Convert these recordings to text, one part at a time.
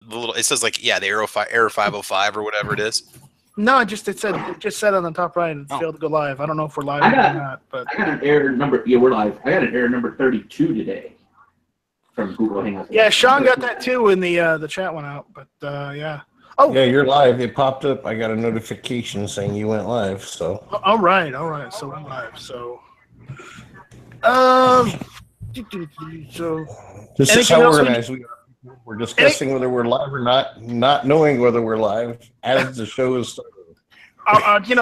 little. It says like the Arrow 505 or whatever it is. No, it just said on the top right and failed to go live. I don't know if we're live or not. But I got an error number. Yeah, we're live. I got an error number 32 today from Google Hangouts. Yeah, Sean got that too when the chat went out. But yeah. Oh. Yeah, you're live. It popped up. I got a notification saying you went live. So. All right. So we're live. So. So. This is how organized we are. We're discussing whether we're live or not knowing whether we're live as the show is starting.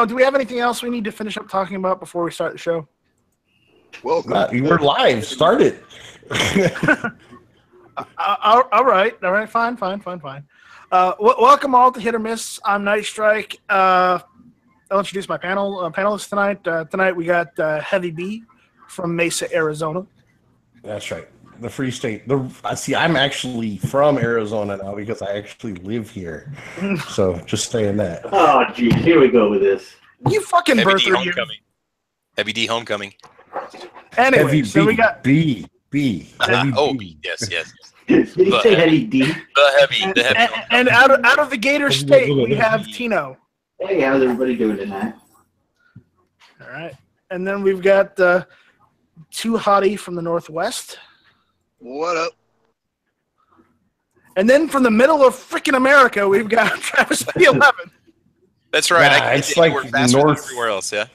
Do we have anything else we need to finish up talking about before we start the show? Welcome. We're live. Start it. All right. Fine. Welcome all to Hit or Miss. I'm Night Strike. I'll introduce my panelists tonight. Tonight we got Heavy B from Mesa, Arizona. That's right. The Free State. I'm actually from Arizona now because I actually live here. So just saying that. Oh, geez. Here we go with this. You fucking birther you. Heavy D homecoming. Anyway, Heavy so B, we got B. Heavy B. Yes. Did he say Heavy D? The heavy. And out of the Gator State, we have Tino. Hey, how's everybody doing tonight? All right. And then we've got Too Hottie from the Northwest. What up? And then from the middle of freaking America, we've got Travis P11. That's right. It's like north everywhere else. Yeah.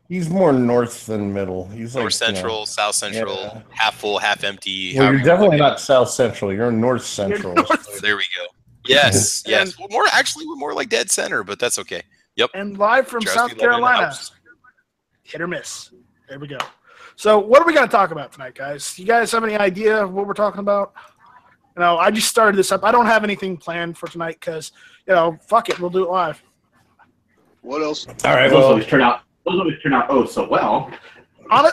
He's more north than middle. He's north like central, south central, half full, half empty. Well, you're definitely not south central. You're north central. There we go. Yes. We're more like dead center, but that's okay. Yep. And live from South Carolina, Hit or Miss. There we go. So what are we going to talk about tonight, guys? You guys have any idea of what we're talking about? I just started this up. I don't have anything planned for tonight because, fuck it. We'll do it live. What else? All right. Those always turn out oh so well.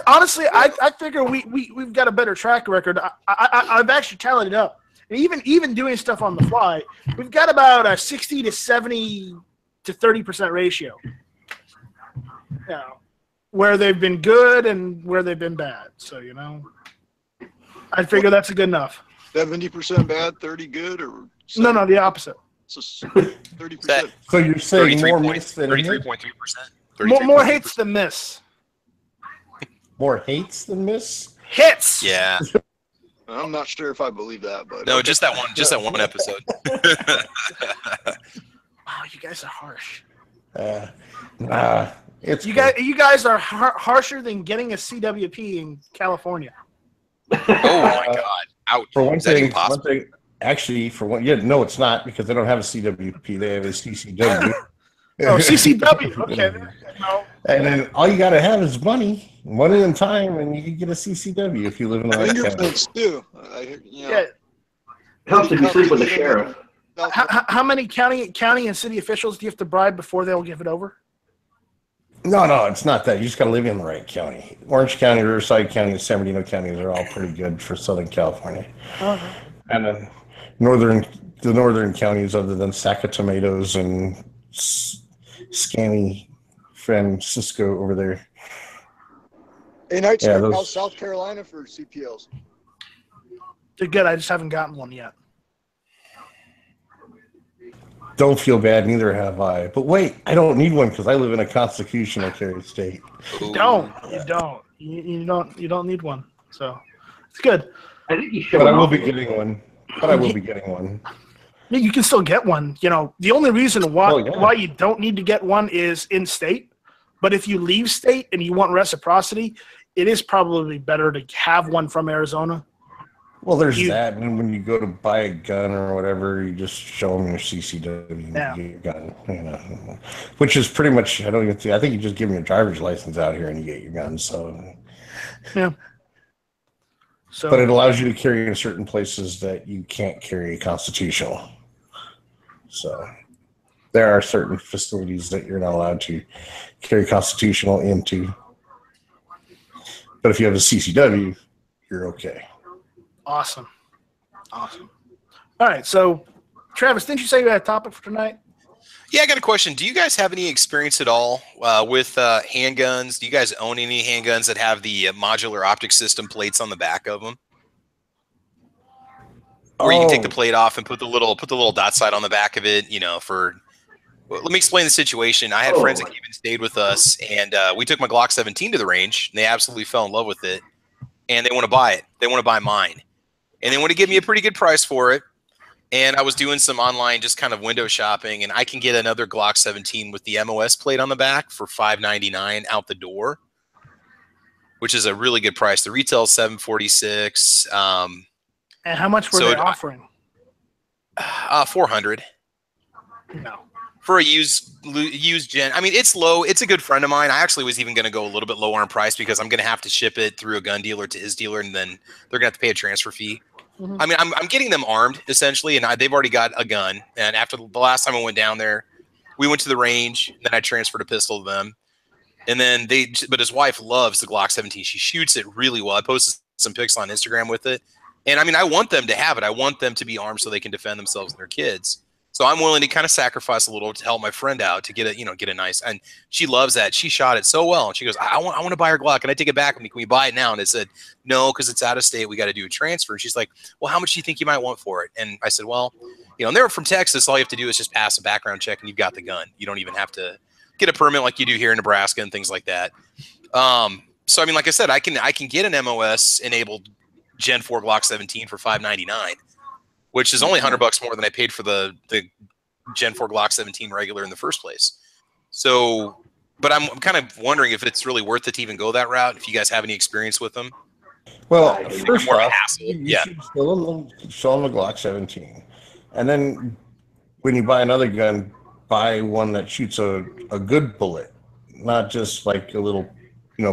Honestly, I figure we've got a better track record. I've actually tallied it up. And even doing stuff on the fly, we've got about a 60 to 70 to 30% ratio. Where they've been good and where they've been bad. So, I figure that's good enough. 70% bad, 30 good, or 70? No, the opposite. So 30%. So you're saying more miss than 33.3%. More hates than miss. More hates than miss? Hits. Yeah. I'm not sure if I believe that, but no, just that one episode. Wow, you guys are harsh. You guys are harsher than getting a CWP in California. Oh my God! Ouch! For one thing, no, it's not because they don't have a CWP. They have a CCW. Oh, CCW. Okay. No. And then all you gotta have is money and time, and you can get a CCW if you live in the right county. Fingerprints too. Yeah. Helps if you sleep with the sheriff. How many county and city officials do you have to bribe before they'll give it over? No, it's not that. You just got to live in the right county. Orange County, Riverside County, and San Bernardino counties are all pretty good for Southern California. Okay. And then the northern counties, other than Sacramento and Scammy Francisco over there. Hey, Night Strike, how's South Carolina for CPLs? They're good. I just haven't gotten one yet. Don't feel bad, neither have I. But wait, I don't need one because I live in a constitutional carry state. You don't need one. So it's good. I think you should. But I will be getting one. Yeah, you can still get one. The only reason why you don't need to get one is in state. But if you leave state and you want reciprocity, it is probably better to have one from Arizona. Well, there's that, and when you go to buy a gun or whatever, you just show them your CCW and you get your gun, which is pretty much, I think you just give them your driver's license out here and you get your gun, so. Yeah. But it allows you to carry in certain places that you can't carry constitutional. So there are certain facilities that you're not allowed to carry constitutional into. But if you have a CCW, you're okay. Awesome. All right, so Travis, didn't you say you had a topic for tonight? Yeah, I got a question. Do you guys have any experience at all with handguns? Do you guys own any handguns that have the modular optic system plates on the back of them? where you can take the plate off and put the little dot sight on the back of it. Let me explain the situation. I had friends that came and stayed with us, and we took my Glock 17 to the range, and they absolutely fell in love with it, and they want to buy it. They want to buy mine, and they want to give me a pretty good price for it. And I was doing some online just kind of window shopping, and I can get another Glock 17 with the MOS plate on the back for $599 out the door, which is a really good price. The retail is $746. And how much were they offering? $400. No. For a used gen. I mean, it's low. It's a good friend of mine. I actually was even going to go a little bit lower in price because I'm going to have to ship it through a gun dealer to his dealer, and then they're going to have to pay a transfer fee. Mm-hmm. I mean, I'm getting them armed essentially, and they've already got a gun. And after the last time I went down there, we went to the range, and then I transferred a pistol to them. And then but his wife loves the Glock 17. She shoots it really well. I posted some pics on Instagram with it. And I mean, I want them to have it. I want them to be armed so they can defend themselves and their kids. So I'm willing to kind of sacrifice a little to help my friend out to get a nice. And she loves that. She shot it so well, and she goes, "I want to buy her Glock. Can I take it back? Can we buy it now?" And I said, "No, because it's out of state. We got to do a transfer." And she's like, "Well, how much do you think you might want for it?" And I said, "Well, and they're from Texas. All you have to do is just pass a background check, and you've got the gun. You don't even have to get a permit like you do here in Nebraska and things like that." So I mean, like I said, I can get an MOS enabled Gen 4 Glock 17 for $599. Which is only $100 more than I paid for the Gen 4 Glock 17 regular in the first place. So, but I'm kind of wondering if it's really worth it to even go that route. If you guys have any experience with them. Well, first off, you should show them a Glock 17, and then when you buy another gun, buy one that shoots a good bullet, not just like a little,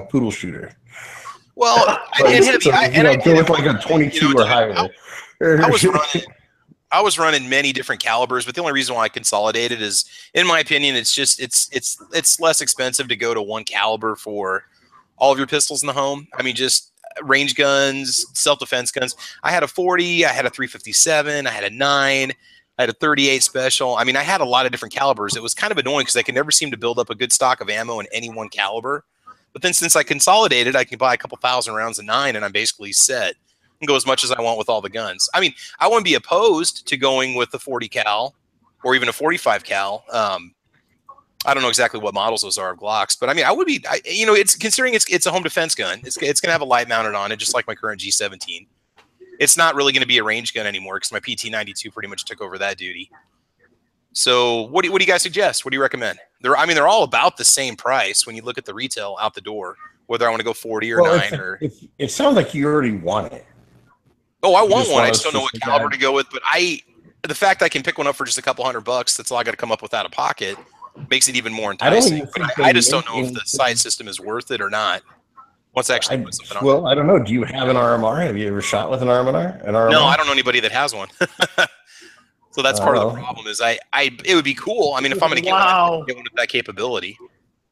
poodle shooter. Well, go with like a 22 or higher. I was running many different calibers, but the only reason why I consolidated is, in my opinion, it's less expensive to go to one caliber for all of your pistols in the home. I mean, just range guns, self-defense guns. I had a 40, I had a 357, I had a 9, I had a 38 special. I mean, I had a lot of different calibers. It was kind of annoying because I could never seem to build up a good stock of ammo in any one caliber. But then since I consolidated, I can buy a couple thousand rounds of 9, and I'm basically set and go as much as I want with all the guns. I mean, I wouldn't be opposed to going with the 40 cal or even a 45 cal. I don't know exactly what models those are of Glocks, but I mean, I would be, it's considering it's a home defense gun. It's going to have a light mounted on it, just like my current G17. It's not really going to be a range gun anymore because my PT92 pretty much took over that duty. So what do you guys suggest? What do you recommend? They're all about the same price when you look at the retail out the door, whether I want to go 40 or 9 or. It sounds like you already want it. Oh, I want one. I just don't know what caliber to go with. But the fact I can pick one up for just a couple $100, that's all I got to come up with out of pocket, makes it even more enticing. I just don't know if the sight system is worth it or not. Once I actually put something on. Well, I don't know. Do you have an RMR? Have you ever shot with an RMR? No, I don't know anybody that has one. So that's part of the problem. Is it would be cool. I mean, if I'm going to get one with that capability.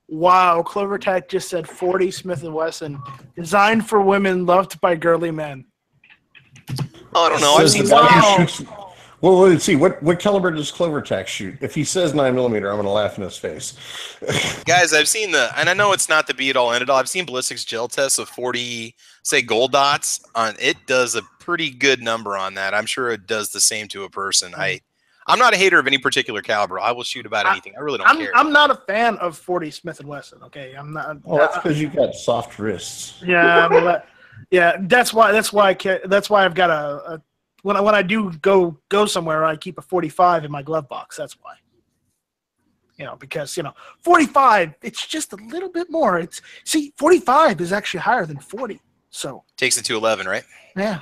Wow, Clover Tech just said 40 Smith & Wesson, designed for women, loved by girly men. Oh, I don't know. I've seen well, let's see. What caliber does Clover Tech shoot? If he says 9mm, I'm going to laugh in his face. Guys, I've seen and I know it's not the be-it-all, end-it-all. I've seen ballistics gel tests of 40, say, gold dots. It does a pretty good number on that. I'm sure it does the same to a person. I'm not a hater of any particular caliber. I will shoot about anything. I really don't care. I'm not a fan of 40 Smith & Wesson. Okay, I'm not. Well, that's because you've got soft wrists. Yeah, that's why I've got a when I do go somewhere, I keep a 45 in my glove box. That's why. Because 45, it's just a little bit more. 45 is actually higher than 40. So takes it to 11, right? Yeah.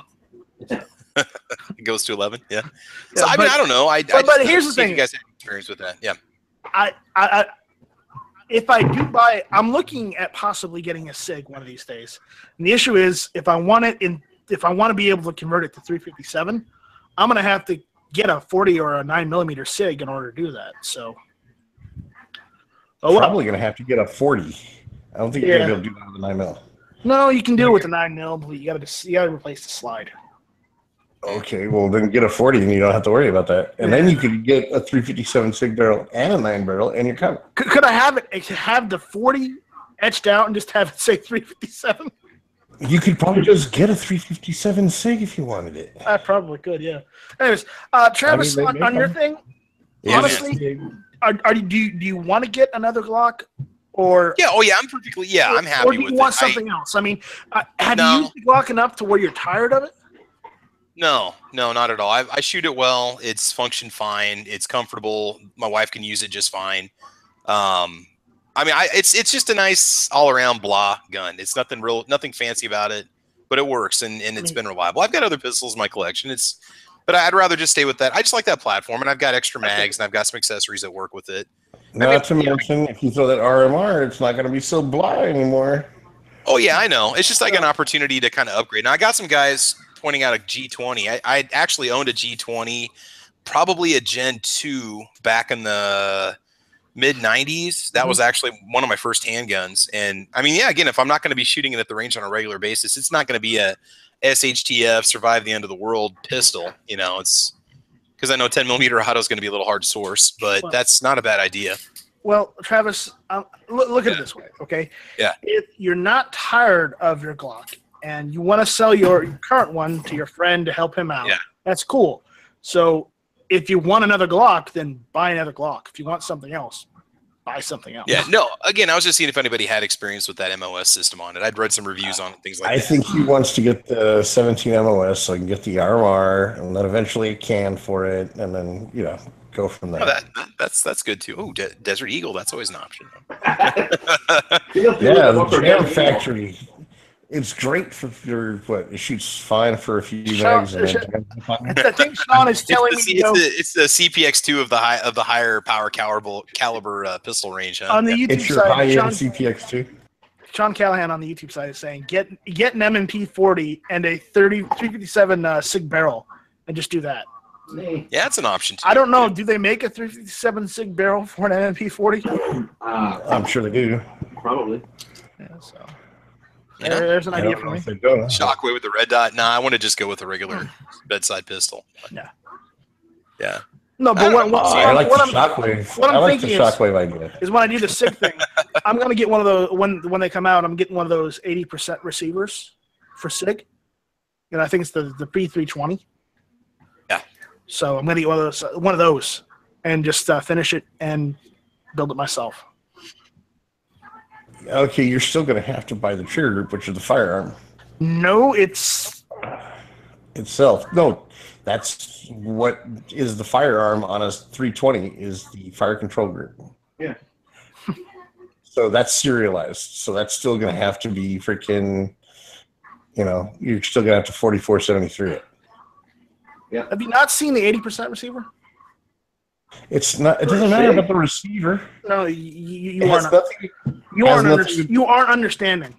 It goes to 11. Yeah. So I don't know. But here's the thing. You guys have experience with that? Yeah. If I do buy it, I'm looking at possibly getting a SIG one of these days. And the issue is, if I want to be able to convert it to 357, I'm going to have to get a 40 or a 9mm SIG in order to do that. So, probably going to have to get a 40. I don't think you're going to be able to do that with a 9mm. No, you can do it with the 9mm, but you got to replace the slide. Okay, well then get a 40 and you don't have to worry about that. And then you could get a 357 SIG barrel and a 9 barrel and you're covered. Could I have the 40 etched out and just have it say 357? You could probably just get a 357 SIG if you wanted it. I probably could, yeah. Anyways, Travis, on your thing, honestly, do you want to get another Glock? Or yeah, I'm perfectly, I'm happy with it. Or do you want something else? I mean, have you used the Glock enough to where you're tired of it? No, not at all. I shoot it well. It's functioned fine. It's comfortable. My wife can use it just fine. I mean, it's just a nice all-around blah gun. It's nothing fancy about it, but it works and it's been reliable. I've got other pistols in my collection. But I'd rather just stay with that. I just like that platform, and I've got extra mags and I've got some accessories that work with it. Not to mention, if you throw that RMR, it's not going to be so blah anymore. Oh yeah, I know. It's just like an opportunity to kind of upgrade. Now I got some guys pointing out a G20. I actually owned a G20, probably a Gen 2 back in the mid-90s. That was actually one of my first handguns. And I mean, yeah, again, if I'm not going to be shooting it at the range on a regular basis, it's not going to be a SHTF survive the end of the world pistol. You know, it's because I know 10mm auto is going to be a little hard to source, but that's not a bad idea. Well, Travis, look at it this way, okay? Yeah. If you're not tired of your Glock and you want to sell your current one to your friend to help him out, that's cool. So if you want another Glock, then buy another Glock. If you want something else, buy something else. Yeah, no, again, I was just seeing if anybody had experience with that MOS system on it. I'd read some reviews on it, things like that. I think he wants to get the 17 MOS so he can get the RMR and then eventually a can for it and then, go from there. Oh, that's good too. Oh, Desert Eagle, that's always an option. Yeah, the Jam Factory. It's great for your it shoots fine for a few mags. I think Sean is telling me it's the CPX2 of the higher power caliber pistol range. Huh? On the YouTube it's your side, high-end CPX2. Sean Callahan on the YouTube side is saying get an M&P 40 and a 357 SIG barrel and just do that. Yeah, that's an option too. I don't know. Do they make a 357 SIG barrel for an M&P 40? I'm sure they do. Probably. Yeah, so. There's an idea for me. Shockwave with the red dot. Nah, I want to just go with a regular bedside pistol. Yeah. No, but I like the Shockwave. What I'm thinking Shockwave idea is when I do the SIG thing, I'm gonna get one of those when they come out. I'm getting one of those 80% receivers for SIG, and I think it's the P320. Yeah. So I'm gonna get one of those, and just finish it and build it myself. Okay, you're still going to have to buy the trigger group, which is the firearm. No, it's itself. No, that's what is the firearm on a 320 is the fire control group. Yeah. So that's serialized. So that's still going to have to be freaking, you're still going to have to 4473 it. Yeah. Have you not seen the 80% receiver? It's not. It doesn't matter about the receiver. No, you aren't understanding.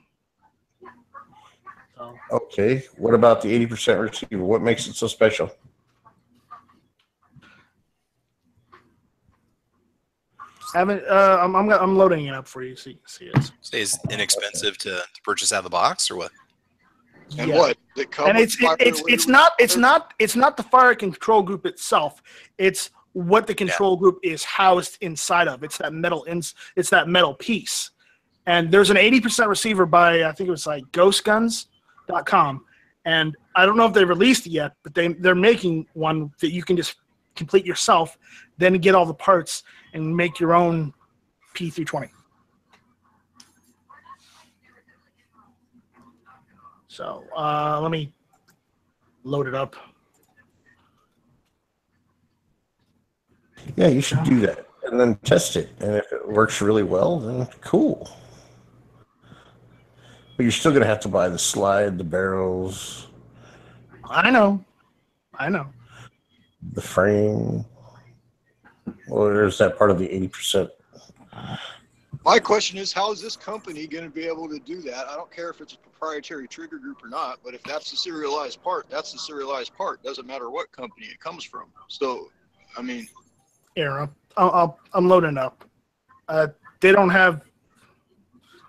So. Okay, what about the 80% receiver? What makes it so special? I'm loading it up for you so you can see it. Stays inexpensive to purchase out of the box or what? And what? And it's not the fire control group itself. It's what the control group is housed inside of. It's that metal piece. And there's an 80% receiver by, I think it was like ghostguns.com. And I don't know if they released it yet, but they're making one that you can just complete yourself, then get all the parts and make your own P320. So let me load it up. Yeah, you should do that and then test it. And if it works really well, then cool. But you're still going to have to buy the slide, the barrels. I know. The frame. Well, there's that part of the 80%. My question is, how is this company going to be able to do that? I don't care if it's a proprietary trigger group or not, but if that's the serialized part, that's the serialized part. Doesn't matter what company it comes from. So, I mean... Here, I'm loading up. They don't have...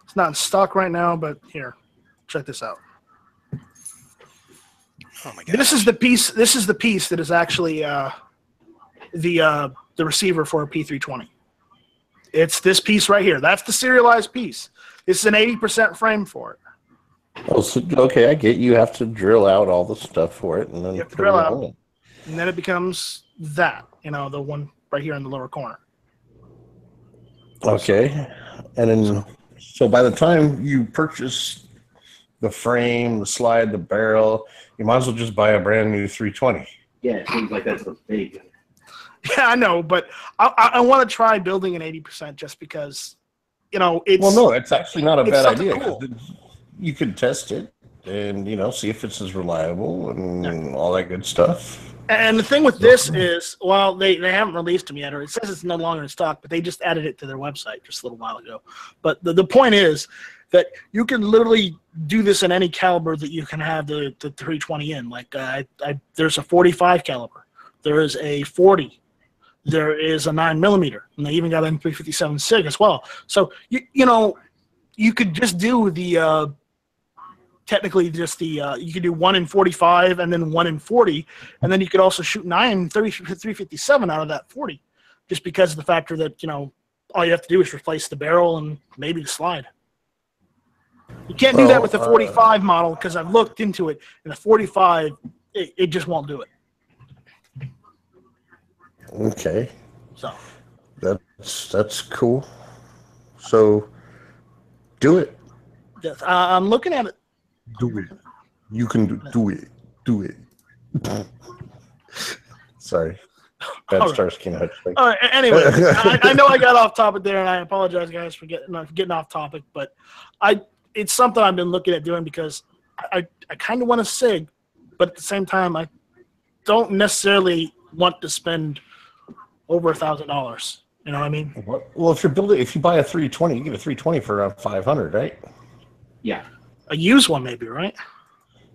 It's not in stock right now, but here, check this out. Oh my God! This is the piece. This is the piece that is actually the receiver for a P320. It's this piece right here. That's the serialized piece. This is an 80% frame for it. Oh, so, okay, I get you have to drill out all the stuff for it and then You have to put drill it out, on. and then it becomes that, the one right here in the lower corner. Okay. And then, so by the time you purchase the frame, the slide, the barrel, you might as well just buy a brand new 320. Yeah, it seems like that's what's big. Yeah, I know, but I want to try building an 80% just because, it's. Well, no, it's actually not a bad something idea. cool. You could test it and, see if it's as reliable and all that good stuff. And the thing with this is, well, they haven't released them yet, or it says it's no longer in stock, but they just added it to their website just a little while ago. But the point is that you can literally do this in any caliber that you can have the 320 in. Like there's a 45 caliber, there is a 40, there is a 9mm, and they even got an M357 SIG as well. So you could just do the. Technically, just you could do 1 in 45 and then 1 in 40, and then you could also shoot 357 out of that 40, just because of the factor that all you have to do is replace the barrel and maybe the slide. You can't do that with the 45 model because I've looked into it, and the 45 it just won't do it. Okay. So that's cool. So do it. yes, I'm looking at it. Do it. You can do it. Do it. Sorry. Bad Starsky and Hutch. All right. Anyway, I know I got off topic there, and I apologize, guys, for getting off topic. But it's something I've been looking at doing because I kind of want to SIG, but at the same time, I don't necessarily want to spend over $1,000. You know what I mean? Well, if you buy a 320, you get a 320 for around 500, right? Yeah. A used one, maybe, right?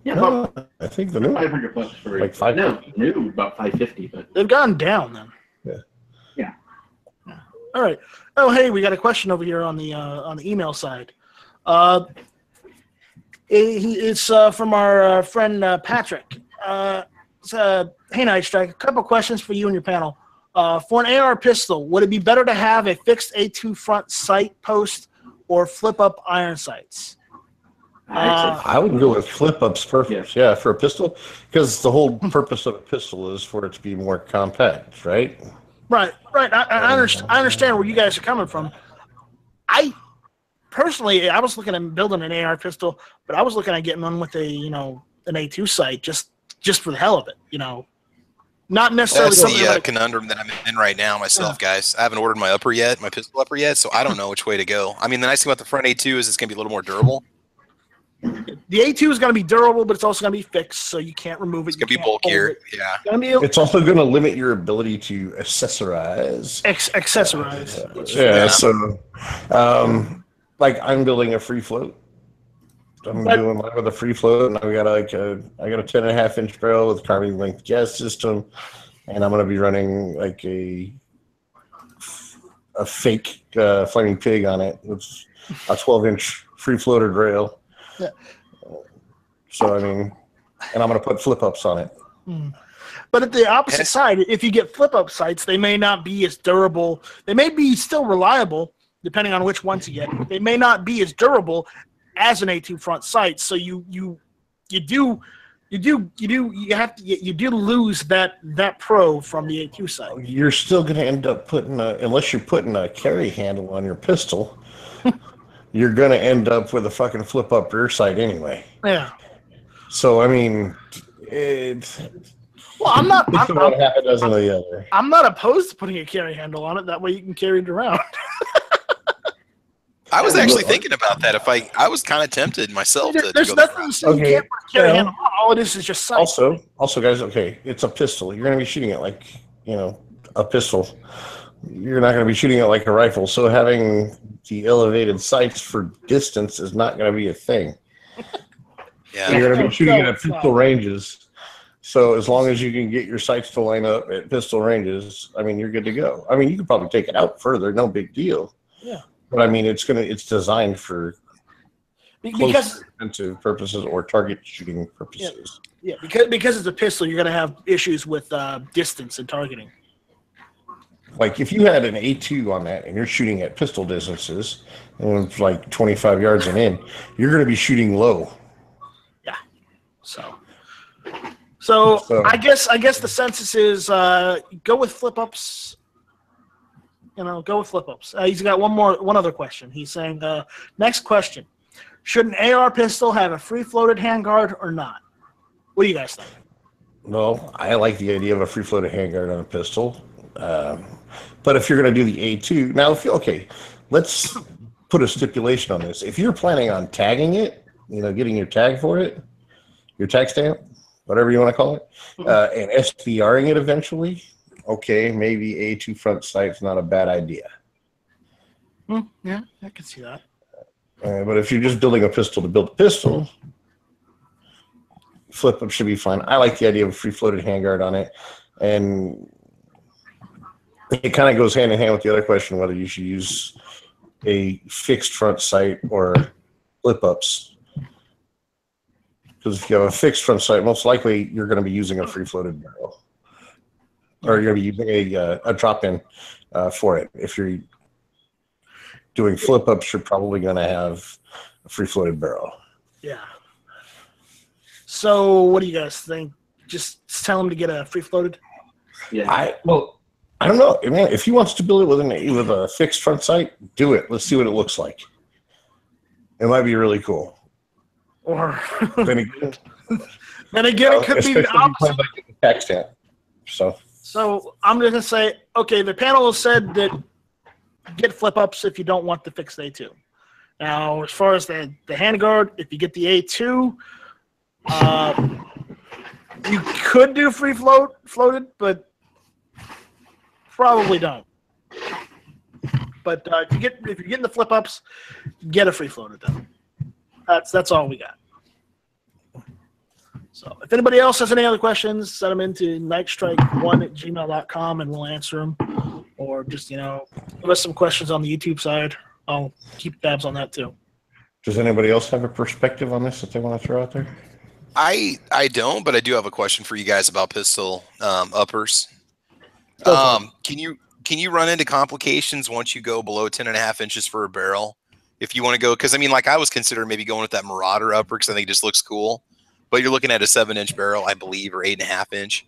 Yeah, No, I think the new 500 bucks for like 550. No, new about 550, but They've gone down then. Yeah. All right. Oh, hey, we got a question over here on the email side. It's from our friend Patrick. Hey, Night Strike, a couple questions for you and your panel. For an AR pistol, would it be better to have a fixed A2 front sight post or flip-up iron sights? I would go with flip-ups perfect. Yeah, for a pistol, because the whole purpose of a pistol is for it to be more compact, right? Right. I understand where you guys are coming from. I personally, I was looking at building an AR pistol, but I was looking at getting one with an A2 sight just for the hell of it, Not necessarily. That's the conundrum that I'm in right now myself, guys. I haven't ordered my pistol upper yet, so I don't know which way to go. I mean, the nice thing about the front A2 is it's going to be a little more durable. The A2 is going to be durable, but it's also going to be fixed, so you can't remove it. It's going to be bulkier. Yeah. It's also going to limit your ability to accessorize. Accessorize. Yeah. So, like I'm building a free float. I'm doing mine with a free float, and I got a 10.5-inch barrel with carbine length gas system, and I'm going to be running like a fake flaming pig on it with a 12-inch free floated rail. Yeah. So I mean, and I'm going to put flip ups on it. But at the opposite side, if you get flip up sights, they may not be as durable. They may be still reliable, depending on which ones you get. They may not be as durable as an A2 front sight. So you do lose that pro from the A2 sight. You're still going to end up unless you're putting a carry handle on your pistol. You're going to end up with a fucking flip-up rear sight anyway. Yeah. So, I mean, I'm not opposed to putting a carry handle on it. That way you can carry it around. I was actually thinking about that. If I was kind of tempted myself to There's go nothing to say you can't put a carry handle on. All it is just sight. Also, guys, okay, it's a pistol. You're going to be shooting it like, a pistol. You're not going to be shooting it like a rifle. So having the elevated sights for distance is not going to be a thing. Yeah. You're going to be shooting it at pistol ranges. So as long as you can get your sights to line up at pistol ranges, I mean, you're good to go. I mean, you can probably take it out further. No big deal. Yeah. But I mean, it's designed for because defensive purposes or target shooting purposes. Yeah, because it's a pistol, you're going to have issues with distance and targeting. Like if you had an A2 on that and you're shooting at pistol distances, and it's like 25 yards and in, you're going to be shooting low So I guess the census is go with flip-ups. Go with flip-ups. He's got one other question. He's saying, next question. Should an AR pistol have a free-floated handguard or not? What do you guys think? Well, I like the idea of a free-floated handguard on a pistol. But if you're going to do the A2, now, let's put a stipulation on this. If you're planning on tagging it, getting your tag for it, your tag stamp, whatever you want to call it, and SBRing it eventually, maybe A2 front sight's not a bad idea. Yeah, I can see that. But if you're just building a pistol to build a pistol, flip-up should be fine. I like the idea of a free-floated handguard on it, and it kind of goes hand in hand with the other question, whether you should use a fixed front sight or flip-ups. Because if you have a fixed front sight, most likely you're going to be using a free-floated barrel. Or you're going to be using a drop-in for it. If you're doing flip-ups, you're probably going to have a free-floated barrel. Yeah. So what do you guys think? Just tell him to get a free-floated? Yeah. I don't know. Man, if he wants to build it with a fixed front sight, do it. Let's see what it looks like. It might be really cool. Or then again, it could be the opposite. Tax stamp. So I'm going to say, the panel has said that get flip-ups if you don't want the fixed A2. Now, as far as the handguard, if you get the A2, you could do floated, but probably don't. But if you're getting the flip-ups, get a free-floated then. That's all we got. So if anybody else has any other questions, send them into nightstrike1@gmail.com and we'll answer them. Or just, give us some questions on the YouTube side. I'll keep tabs on that too. Does anybody else have a perspective on this that they want to throw out there? I don't, but I do have a question for you guys about pistol uppers. Can you run into complications once you go below 10.5 inches for a barrel? If you want to go, because I was considering maybe going with that Marauder upper because I think it just looks cool. But you're looking at a 7-inch barrel, I believe, or 8.5 inch.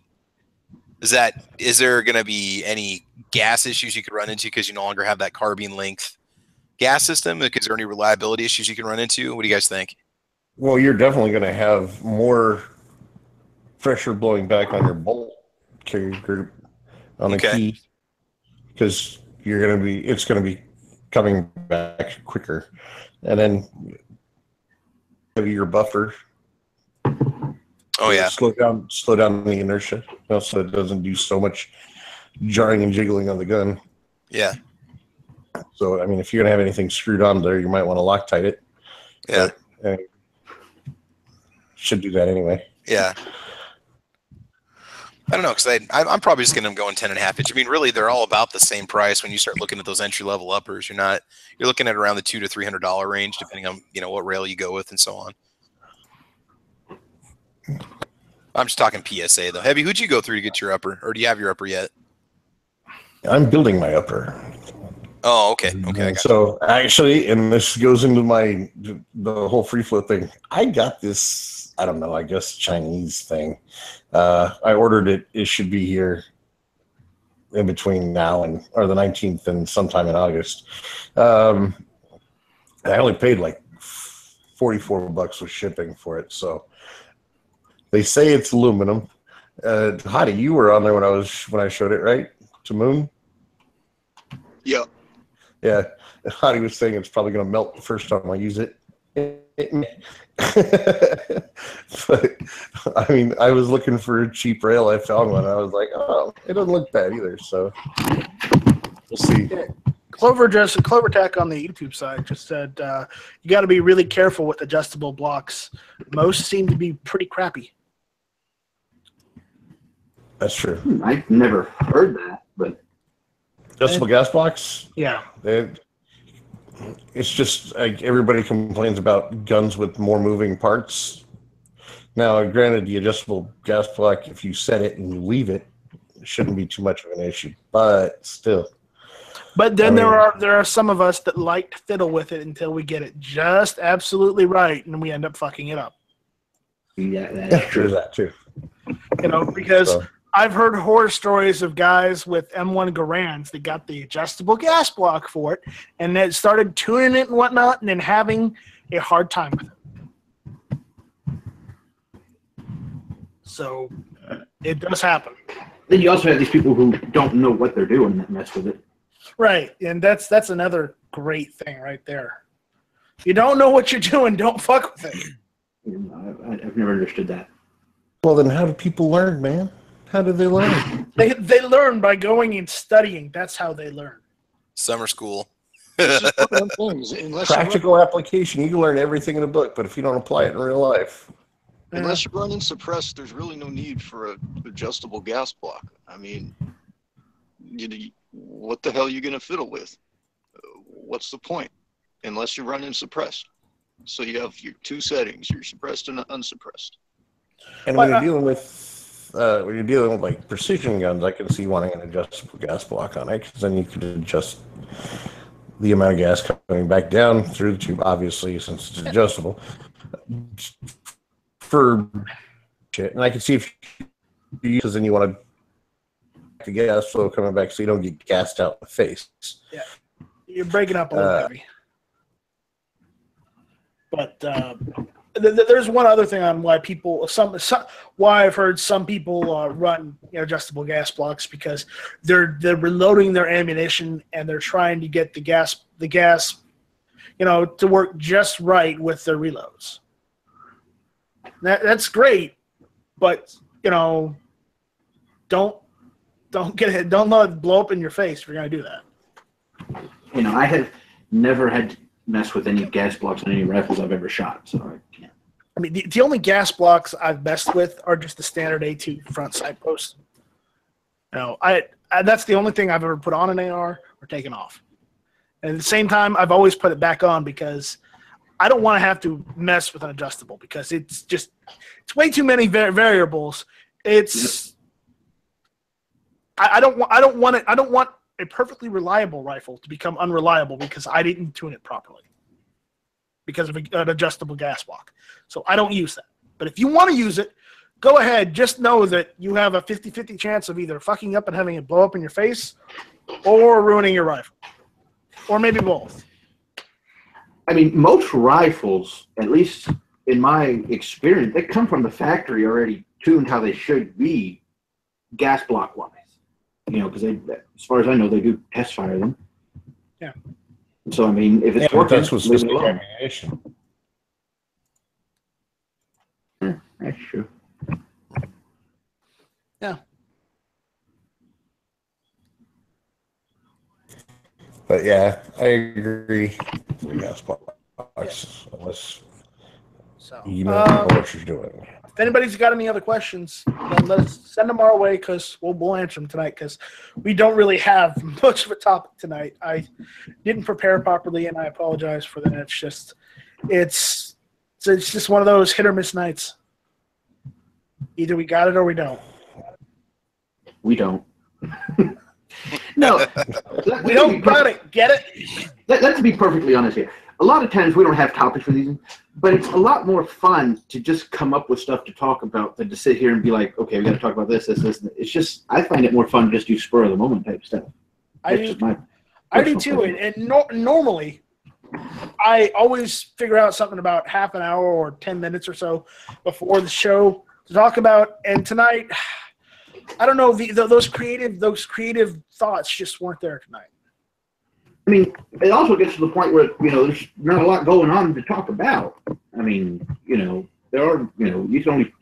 Is there going to be any gas issues you could run into because you no longer have that carbine length gas system? Is there any reliability issues you can run into? What do you guys think? Well, you're definitely going to have more pressure blowing back on your bolt carrier group on the key because it's going to be coming back quicker, and then your buffer. Oh yeah, slow down the inertia, so it doesn't do so much jarring and jiggling on the gun. Yeah. So if you're gonna have anything screwed on there, you might want to Loctite it. Yeah. But, should do that anyway. Yeah. I don't know, because I'm probably just going to go in 10.5 inch. Really, they're all about the same price when you start looking at those entry-level uppers. You're looking at around the $200 to $300 range, depending on what rail you go with and so on. I'm just talking PSA though. Heavy, who'd you go through to get your upper, or do you have your upper yet? I'm building my upper. Oh, okay. Okay. So actually, and this goes into the whole free float thing. I got this, I don't know, I guess Chinese thing. I ordered it. It should be here in between now or the 19th and sometime in August. I only paid like $44 with shipping for it. So they say it's aluminum. Hottie, you were on there when I showed it, right? To Moon? Yeah. Yeah. Hottie was saying it's probably going to melt the first time I use it. But I was looking for a cheap rail. I found one. I was like, oh, it doesn't look bad either. So we'll see. Yeah. CloverTech on the YouTube side just said you got to be really careful with adjustable blocks. Most seem to be pretty crappy. That's true. I've never heard that, but adjustable gas blocks. Yeah. It's just like everybody complains about guns with more moving parts. Now, granted, the adjustable gas block, if you set it and you leave it, it shouldn't be too much of an issue. But still. But then there are some of us that like to fiddle with it until we get it just absolutely right, and we end up fucking it up. Yeah, that's true. There's that too. You know, because I've heard horror stories of guys with M1 Garands that got the adjustable gas block for it, and then started tuning it and whatnot, and then having a hard time with it. So it does happen. Then you also have these people who don't know what they're doing that mess with it. Right, and that's another great thing right there. If you don't know what you're doing, don't fuck with it. I've never understood that. Well, then how do people learn, man? How do they learn? They learn by going and studying. That's how they learn. Summer school. It's just one of them things. Unless Practical application. You can learn everything in a book, but if you don't apply it in real life. unless you're running suppressed, there's really no need for an adjustable gas block. I mean, what the hell are you going to fiddle with? What's the point? Unless you're running suppressed. So you have your two settings, you're suppressed and unsuppressed. And when you're dealing with like precision guns, I can see wanting an adjustable gas block on it, because then you could adjust the amount of gas coming back down through the tube, obviously, since it's adjustable. For shit, and I can see if you use, then you want to the gas flow coming back so you don't get gassed out in the face. Yeah, you're breaking up a little heavy. But there's one other thing on why people why I've heard some people run adjustable gas blocks, because they're reloading their ammunition and they're trying to get the gas to work just right with their reloads. That's great, but don't let it blow up in your face if you're gonna do that. I have never had to mess with any gas blocks on any rifles I've ever shot, so I can't. I mean, the only gas blocks I've messed with are just the standard A2 front sight post. That's the only thing I've ever put on an AR or taken off. And at the same time, I've always put it back on because I don't want to have to mess with an adjustable, because it's way too many variables. I don't want a perfectly reliable rifle to become unreliable because I didn't tune it properly because of an adjustable gas block. So I don't use that. But if you want to use it, go ahead. Just know that you have a 50-50 chance of either fucking up and having it blow up in your face or ruining your rifle. Or maybe both. I mean, most rifles, at least in my experience, they come from the factory already tuned how they should be gas block wise. Because as far as I know, they do test fire them. Yeah. So I mean, if it's working, that's what's leave it alone. ammunition. That's true. Yeah. But yeah, I agree. Gas blocks, unless you know what you're doing. If anybody's got any other questions, then let's send them our way, because we'll answer them tonight, because we don't really have much of a topic tonight. I didn't prepare properly, and I apologize for that. It's just one of those hit or miss nights. Either we got it or we don't. We don't. No. We don't got it. Get it? Let's be perfectly honest here. A lot of times we don't have topics for these, but it's a lot more fun to just come up with stuff to talk about than to sit here and be like, okay, we got to talk about this. It's just, I find it more fun to just do spur of the moment type stuff. I do too. And normally, I always figure out something about half an hour or 10 minutes or so before the show to talk about. And tonight, I don't know, those creative thoughts just weren't there tonight. I mean, it also gets to the point where, there's not a lot going on to talk about. I mean, there are, you can only,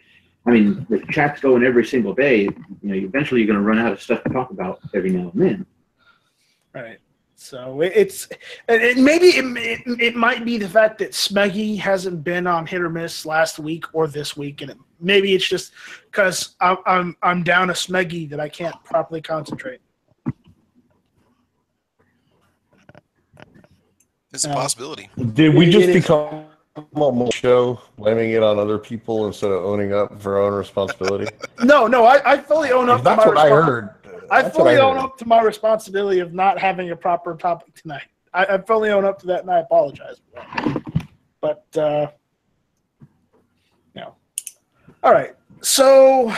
the chat's going every single day. Eventually you're going to run out of stuff to talk about every now and then. Right. So it might be the fact that Smeggy hasn't been on Hit or Miss last week or this week, and maybe it's just because I'm down a Smeggy that I can't properly concentrate. It's a possibility. Did we just become a show, blaming it on other people instead of owning up for our own responsibility? No, I fully own up to my responsibility. That's what I heard. I fully own up to my responsibility of not having a proper topic tonight. I fully own up to that, and I apologize for that. But, All right. So,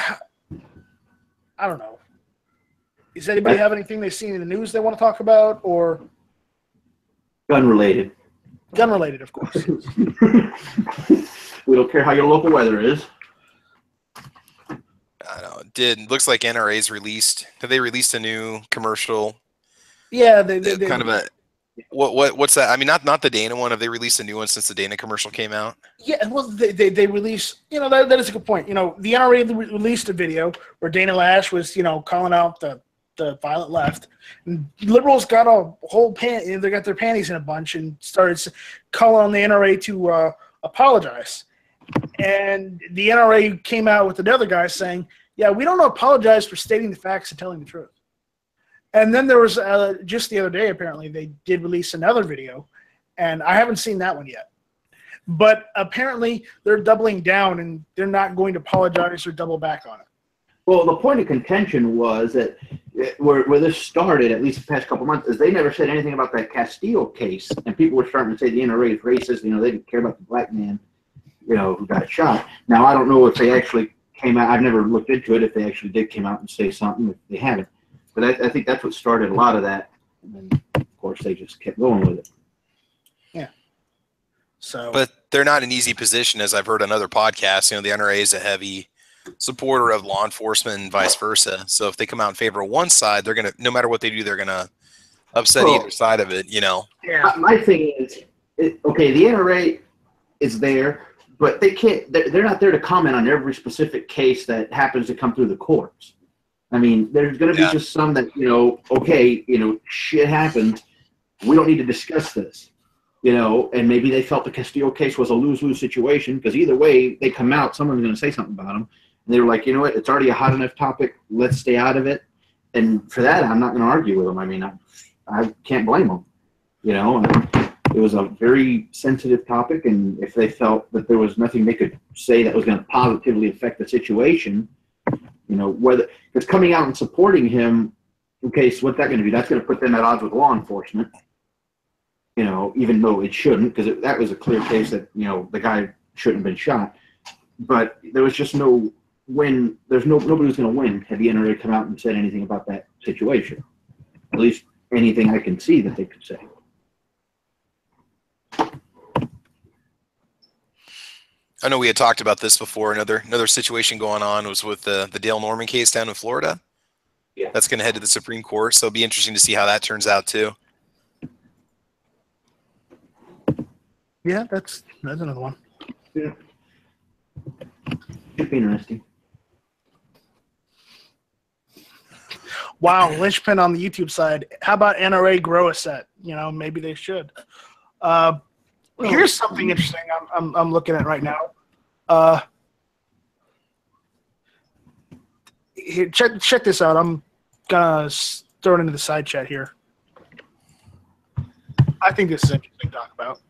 I don't know. Does anybody have anything they've seen in the news they want to talk about, or Gun related. Gun related, of course. We don't care how your local weather is. I don't know. Looks like NRA's released. Have they released a new commercial? Yeah, they kind of a what's that? I mean, not the Dana one. Have they released a new one since the Dana commercial came out? Yeah, well, they released. You know, that is a good point. You know, the NRA released a video where Dana Lash was, you know, calling out the violent left. And liberals got a whole they got their panties in a bunch and started calling on the NRA to apologize. And the NRA came out with another guy saying, "Yeah, we don't apologize for stating the facts and telling the truth." And then there was just the other day, apparently they did release another video, and I haven't seen that one yet. But apparently they're doubling down and they're not going to apologize or double back on it. Well, the point of contention was that where this started, at least the past couple months, is they never said anything about that Castile case, and people were starting to say the NRA is racist. You know, they didn't care about the black man, you know, who got shot. Now, I don't know if they actually came out. I've never looked into it if they actually did come out and say something. If they haven't, but I think that's what started a lot of that. And then, of course, they just kept going with it. Yeah. So, but they're not in an easy position, as I've heard on other podcasts. You know, the NRA is a heavy supporter of law enforcement and vice versa. So if they come out in favor of one side, they're gonna, no matter what they do, they're gonna upset either side of it. You know. Yeah. My thing is, okay, the NRA is there, but they can't. They're not there to comment on every specific case that happens to come through the courts. I mean, there's going to be just some that, you know, okay, you know, shit happened. We don't need to discuss this, you know, and maybe they felt the Castillo case was a lose-lose situation because either way they come out, someone's going to say something about them. And they were like, you know what, it's already a hot enough topic. Let's stay out of it. And for that, I'm not going to argue with them. I mean, I can't blame them, you know. It was a very sensitive topic, and if they felt that there was nothing they could say that was going to positively affect the situation, you know, whether it's coming out and supporting him, okay, so what's that going to do? That's going to put them at odds with law enforcement, you know, even though it shouldn't, because that was a clear case that, you know, the guy shouldn't have been shot. But there was just no win. Nobody was going to win had the NRA come out and said anything about that situation. At least anything I can see that they could say. I know we had talked about this before. Another situation going on was with the Dale Norman case down in Florida. Yeah. That's going to head to the Supreme Court, so it'll be interesting to see how that turns out too. Yeah, that's another one. Yeah. Should be interesting. Wow, linchpin on the YouTube side. How about NRA grow a set? You know, maybe they should. Here's something interesting I'm looking at right now. Here, check this out. I'm gonna throw it into the side chat here. I think this is interesting to talk about.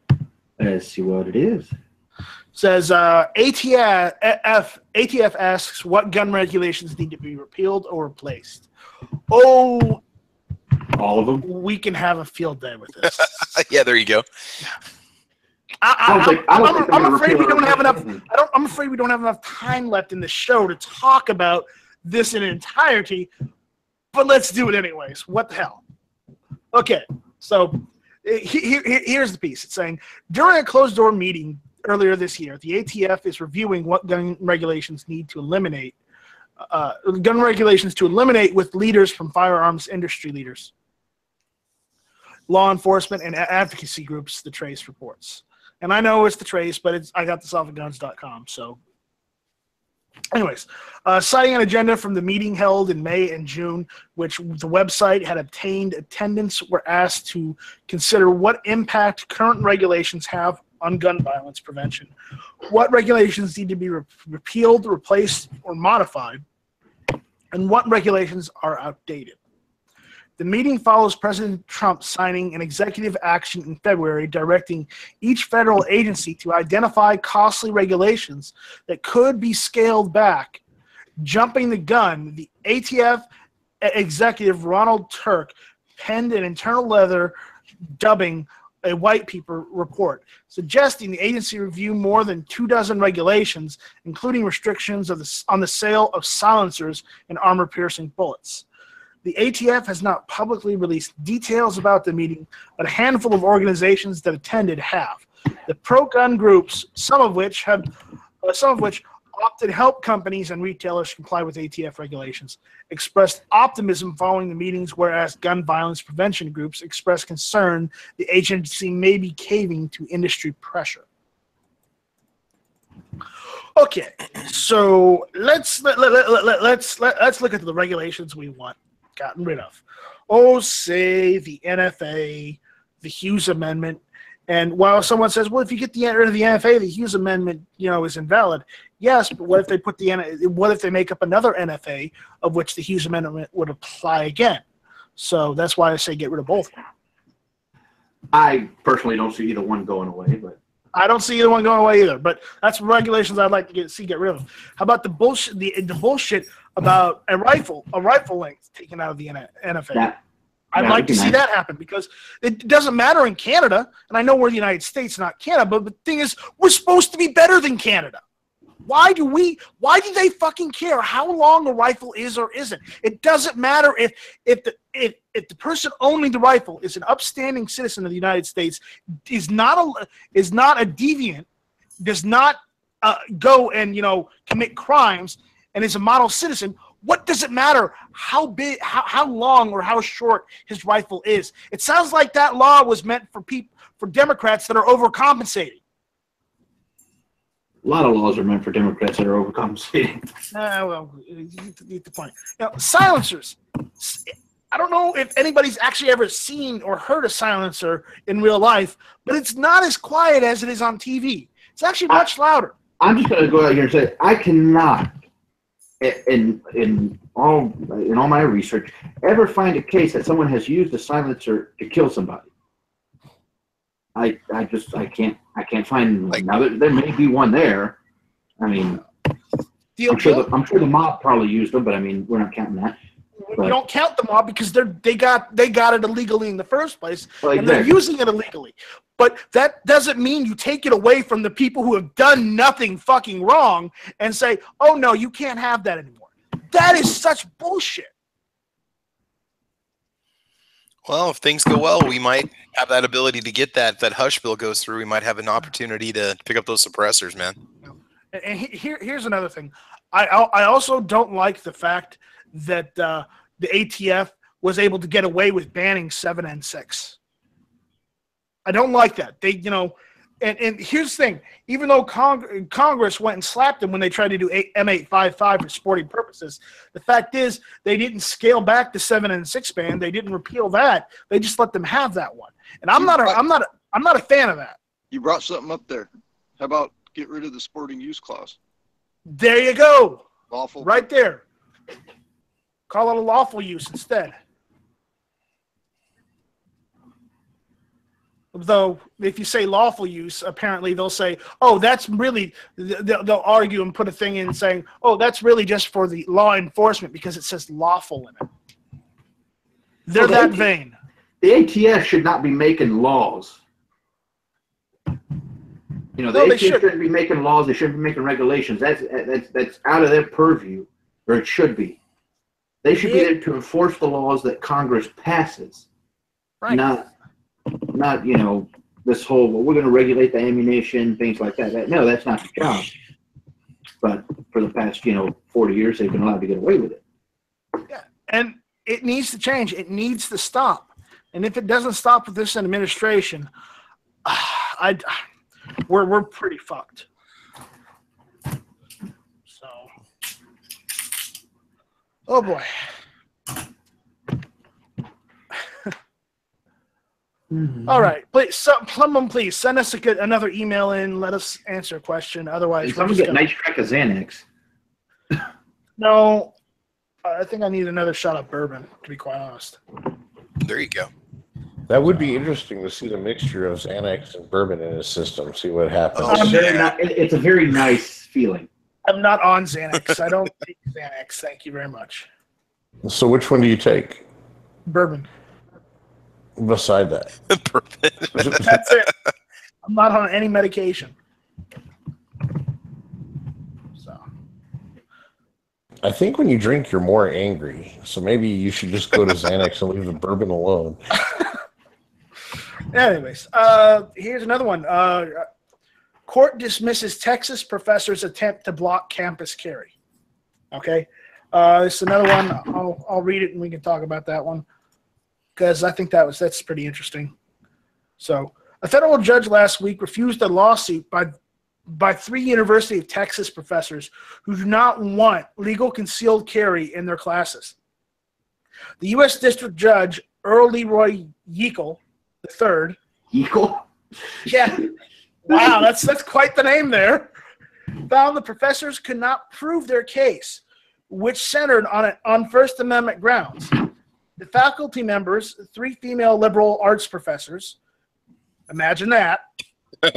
Let's see what it is. Says ATF asks what gun regulations need to be repealed or replaced. Oh, all of them. We can have a field day with this. Yeah, there you go. I'm afraid we don't have enough. I'm afraid we don't have enough time left in the show to talk about this in entirety. But let's do it anyways. What the hell? Okay, so here's the piece. It's saying during a closed-door meeting earlier this year, the ATF is reviewing what gun regulations need to eliminate. Gun regulations to eliminate with leaders from firearms industry leaders, law enforcement, and advocacy groups. The Trace reports. And I know it's the Trace, but I got this off of guns.com. So, anyways, citing an agenda from the meeting held in May and June, which the website had obtained attendance, were asked to consider what impact current regulations have on gun violence prevention, what regulations need to be repealed, replaced, or modified, and what regulations are outdated. The meeting follows President Trump signing an executive action in February directing each federal agency to identify costly regulations that could be scaled back. Jumping the gun, the ATF executive Ronald Turk penned an internal letter dubbing a white paper report suggesting the agency review more than 24 regulations, including restrictions on the sale of silencers and armor-piercing bullets. The ATF has not publicly released details about the meeting, but a handful of organizations that attended have. The pro-gun groups, some of which opted to help companies and retailers comply with ATF regulations, expressed optimism following the meetings, whereas gun violence prevention groups expressed concern the agency may be caving to industry pressure. Okay, so let's look at the regulations we want gotten rid of. Oh, say the NFA, the Hughes Amendment. And while someone says, well, if you get rid of the NFA, the Hughes Amendment, is invalid. Yes, but what if they make up another NFA of which the Hughes Amendment would apply again? So that's why I say get rid of both. I personally don't see either one going away, but I don't see either one going away either. But that's regulations I'd like to see get rid of. How about the bullshit? The bullshit about a rifle length taken out of the NFA. I'd like to see that happen because it doesn't matter in Canada, and I know we're the United States, not Canada, but the thing is, we're supposed to be better than Canada. Why do they fucking care how long a rifle is or isn't? It doesn't matter if the person owning the rifle is an upstanding citizen of the United States, is not a deviant, does not go and commit crimes, and is a model citizen. What does it matter how big, how long, or how short his rifle is? It sounds like that law was meant for Democrats that are overcompensating. A lot of laws are meant for Democrats that are overcompensating. Well, you get the point. Now, silencers. I don't know if anybody's actually ever seen or heard a silencer in real life, but it's not as quiet as it is on TV. It's actually much louder. I'm just going to go out here and say I cannot, in all my research, ever find a case that someone has used a silencer to kill somebody. I can't find one. Now there may be one there. I mean, I'm sure the mob probably used them, but I mean we're not counting that. We don't count the mob because they got it illegally in the first place, and they're using it illegally. But that doesn't mean you take it away from the people who have done nothing fucking wrong and say, "Oh no, you can't have that anymore." That is such bullshit. Well, if things go well, we might have that ability to get that hush bill goes through. We might have an opportunity to pick up those suppressors, man. And here's another thing. I also don't like the fact that the ATF was able to get away with banning 7 and 6. I don't like that. They, and here's the thing. Even though Congress went and slapped them when they tried to do M855 for sporting purposes, the fact is they didn't scale back the 7 and 6 ban. They didn't repeal that. They just let them have that one. And I'm not a fan of that. You brought something up there. How about get rid of the sporting use clause? There you go. Lawful. Right there. Call it a lawful use instead. Though, if you say lawful use, apparently they'll say, oh, that's really, they'll argue and put a thing in saying, oh, that's really just for the law enforcement because it says lawful in it. They're that vain. The ATF should not be making laws. The ATF shouldn't be making laws. They shouldn't be making regulations. That's out of their purview, or it should be. They should be there to enforce the laws that Congress passes, right? Not this whole, well, we're going to regulate the ammunition, things like that. No, that's not the job. But for the past, 40 years, they've been allowed to get away with it. Yeah, and it needs to change. It needs to stop. And if it doesn't stop with this administration, we're pretty fucked. So, oh boy. Mm-hmm. All right, someone please send us another email in. Let us answer a question. Otherwise, someone get nice track of Xanax. No, I think I need another shot of bourbon. To be quite honest. There you go. That would be interesting to see the mixture of Xanax and bourbon in his system. See what happens. It's a very nice feeling. I'm not on Xanax. I don't take Xanax. Thank you very much. So, which one do you take? Bourbon. beside that. That's it. I'm not on any medication. So I think when you drink, you're more angry. So maybe you should just go to Xanax and leave the bourbon alone. anyways, here's another one. Court dismisses Texas professor's attempt to block campus carry. Okay. This is another one. I'll read it and we can talk about that one because I think that's pretty interesting. So, a federal judge last week refused a lawsuit by 3 University of Texas professors who do not want legal concealed carry in their classes. The U.S. District Judge Earl Leroy Yeakel III. Yeakel? Yeah. Wow, that's quite the name there. Found the professors could not prove their case, which centered on First Amendment grounds. The faculty members, 3 female liberal arts professors, imagine that, gave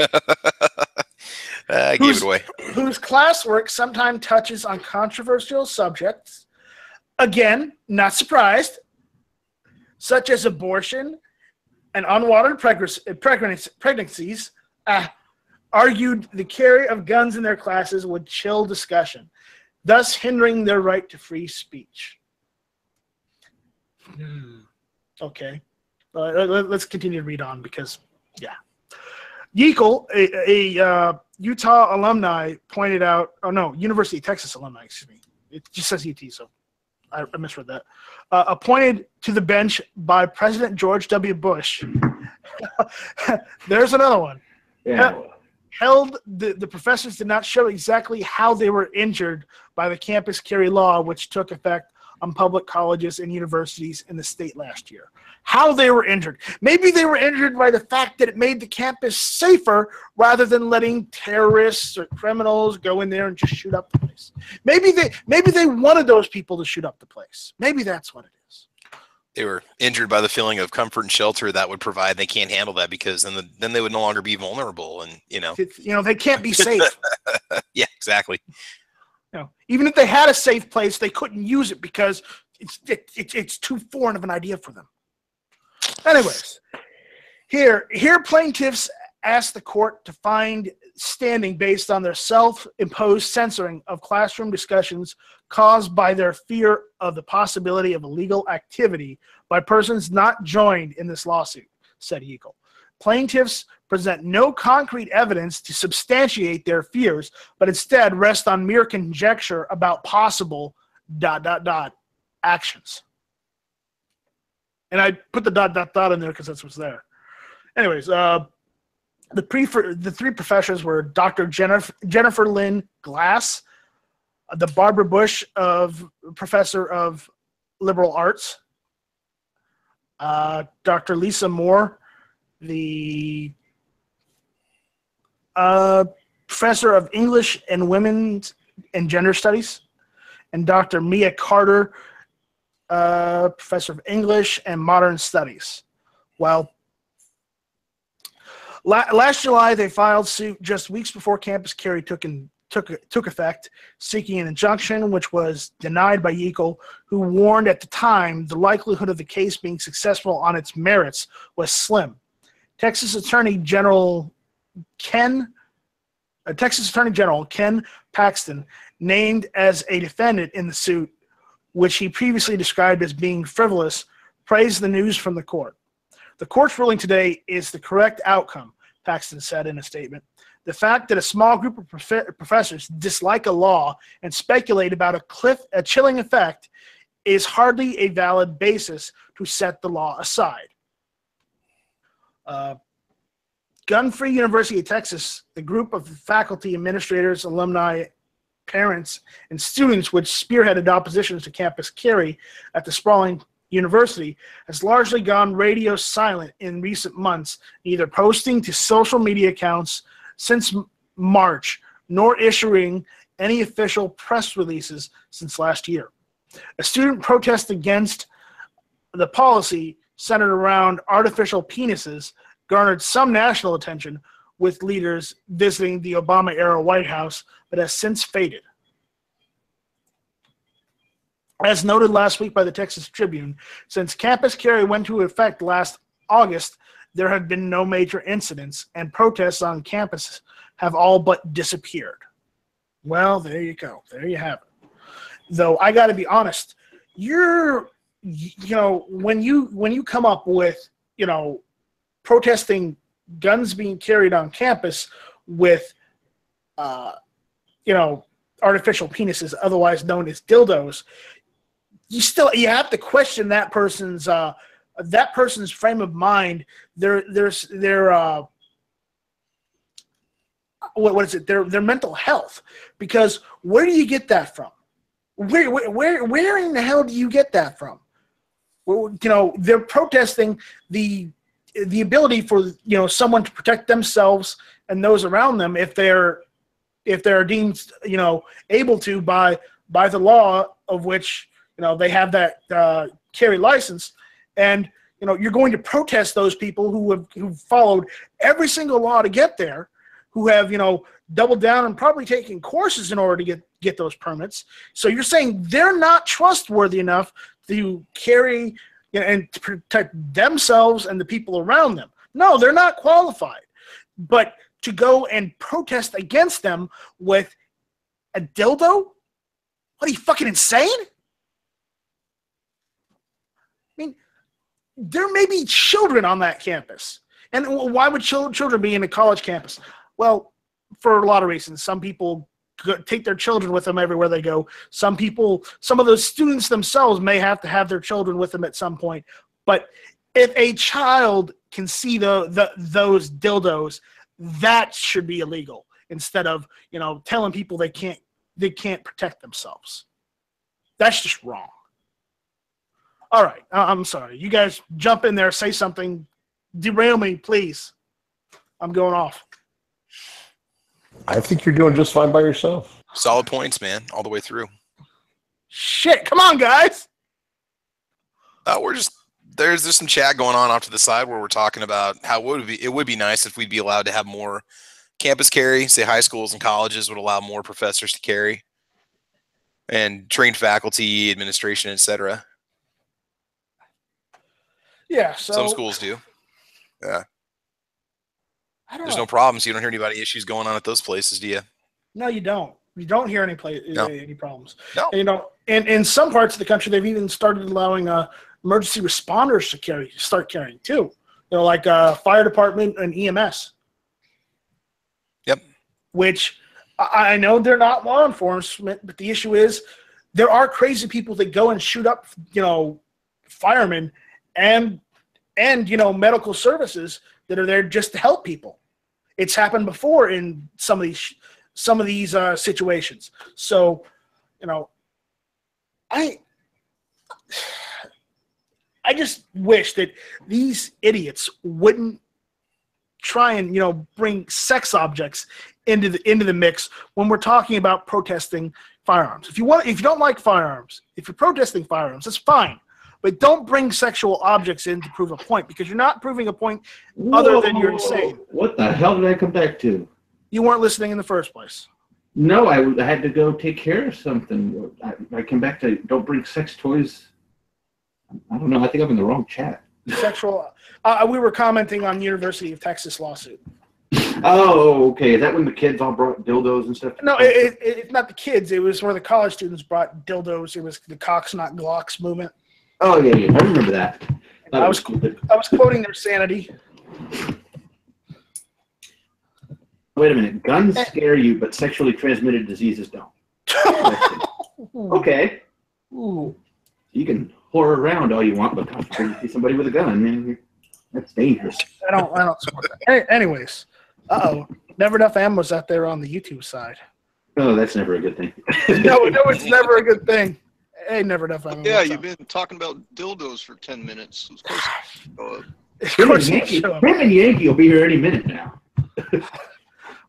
it away. Whose classwork sometimes touches on controversial subjects, again, not surprised, such as abortion and unwanted pregnancies, argued the carry of guns in their classes would chill discussion, thus hindering their right to free speech. Okay. Let's continue to read on because, yeah. Yeakel, a Utah alumni, pointed out, University of Texas alumni, excuse me. It just says UT, so I misread that. Appointed to the bench by President George W. Bush. There's another one. Yeah. Held the professors did not show exactly how they were injured by the campus carry law, which took effect on public colleges and universities in the state last year. How they were injured. Maybe they were injured by the fact that it made the campus safer rather than letting terrorists or criminals go in there and just shoot up the place. Maybe they wanted those people to shoot up the place. Maybe that's what it is. They were injured by the feeling of comfort and shelter that would provide. They can't handle that because then they would no longer be vulnerable, and they can't be safe. Yeah, exactly. Even if they had a safe place, they couldn't use it because it's too foreign of an idea for them. Anyways, here plaintiffs asked the court to find standing based on their self-imposed censoring of classroom discussions caused by their fear of the possibility of illegal activity by persons not joined in this lawsuit, said Yeakel. Plaintiffs present no concrete evidence to substantiate their fears, but instead rest on mere conjecture about possible ... actions. And I put the ... in there because that's what's there. Anyways, the 3 professors were Dr. Jennifer Lynn Glass, the Barbara Bush professor of liberal arts, Dr. Lisa Moore, the professor of English and Women's and Gender Studies, and Dr. Mia Carter, professor of English and Modern Studies. Well, last July, they filed suit just weeks before campus carry took effect, seeking an injunction, which was denied by Yeakel, who warned at the time the likelihood of the case being successful on its merits was slim. Texas Attorney General Ken Paxton, named as a defendant in the suit, which he previously described as being frivolous, praised the news from the court. The court's ruling today is the correct outcome, Paxton said in a statement. The fact that a small group of professors dislike a law and speculate about a chilling effect is hardly a valid basis to set the law aside. Gun-Free University of Texas, the group of faculty, administrators, alumni, parents, and students which spearheaded oppositions to campus carry at the sprawling university, has largely gone radio silent in recent months, neither posting to social media accounts since March, nor issuing any official press releases since last year. A student protest against the policy centered around artificial penises garnered some national attention, with leaders visiting the Obama-era White House, but has since faded. As noted last week by the Texas Tribune, since campus carry went into effect last August, there have been no major incidents, and protests on campus have all but disappeared. Well, there you go. There you have it. Though I got to be honest, when you come up with, protesting guns being carried on campus with, artificial penises, otherwise known as dildos, you have to question that person's frame of mind. Their mental health, because where do you get that from? Where in the hell do you get that from? They're protesting the ability for someone to protect themselves and those around them if they're deemed able to by the law of which they have that carry license, and you're going to protest those people who followed every single law to get there, who have doubled down and probably taken courses in order to get those permits. So you're saying they're not trustworthy enough to carry and to protect themselves and the people around them. No, they're not qualified. But to go and protest against them with a dildo? What, are you fucking insane? I mean, there may be children on that campus. And why would children be in a college campus? Well, for a lot of reasons. Some people take their children with them everywhere they go. Some of those students themselves may have to have their children with them at some point. But if a child can see those dildos, that should be illegal, instead of telling people they can't protect themselves. That's just wrong. All right, I'm sorry. You guys jump in there, say something, derail me, please. I'm going off. I think you're doing just fine by yourself. Solid points, man, all the way through. Shit, come on, guys. There's some chat going on off to the side where we're talking about how it would be nice if we'd be allowed to have more campus carry. Say high schools and colleges would allow more professors to carry, and trained faculty, administration, etc. Yeah, so some schools do. Yeah. There's know. No problems. You don't hear any issues going on at those places, do you? No, you don't. You don't hear any problems. No. And in some parts of the country, they've even started allowing emergency responders to start carrying too. Like fire department and EMS. Yep. Which I know they're not law enforcement, but the issue is there are crazy people that go and shoot up, firemen and medical services that are there just to help people. It's happened before in some of these situations. So, I just wish that these idiots wouldn't try and bring sex objects into the mix when we're talking about protesting firearms. If you don't like firearms, if you're protesting firearms, that's fine. But don't bring sexual objects in to prove a point, because you're not proving a point other than you're insane. What the hell did I come back to? You weren't listening in the first place. No, I had to go take care of something. I came back to don't bring sex toys. I don't know. I think I'm in the wrong chat. Sexual. We were commenting on University of Texas lawsuit. Oh, okay. Is that when the kids all brought dildos and stuff? No, it's not the kids. It was where the college students brought dildos. It was the Cocks Not Glocks movement. Oh, yeah. I remember that. I was quoting their sanity. Wait a minute. Guns scare you, but sexually transmitted diseases don't. Okay. Ooh. You can whore around all you want, but when you see somebody with a gun, man, that's dangerous. I don't support that. Anyways, never enough ammo's out there on the YouTube side. Oh, that's never a good thing. No, it's never a good thing. Hey, never enough ammo. Yeah, you've been talking about dildos for 10 minutes. Of course, Him and Yankee will be here any minute now.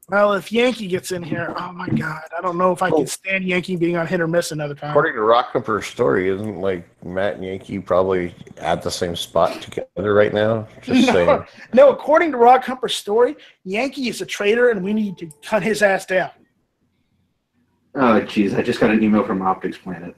Well, if Yankee gets in here, oh my God, I don't know if I can stand Yankee being on Hit or Miss another time. According to Rock Number Story, isn't Matt and Yankee probably at the same spot together right now? Just saying. No, according to Rock Humper Story, Yankee is a traitor and we need to cut his ass down. Oh, jeez, I just got an email from Optics Planet.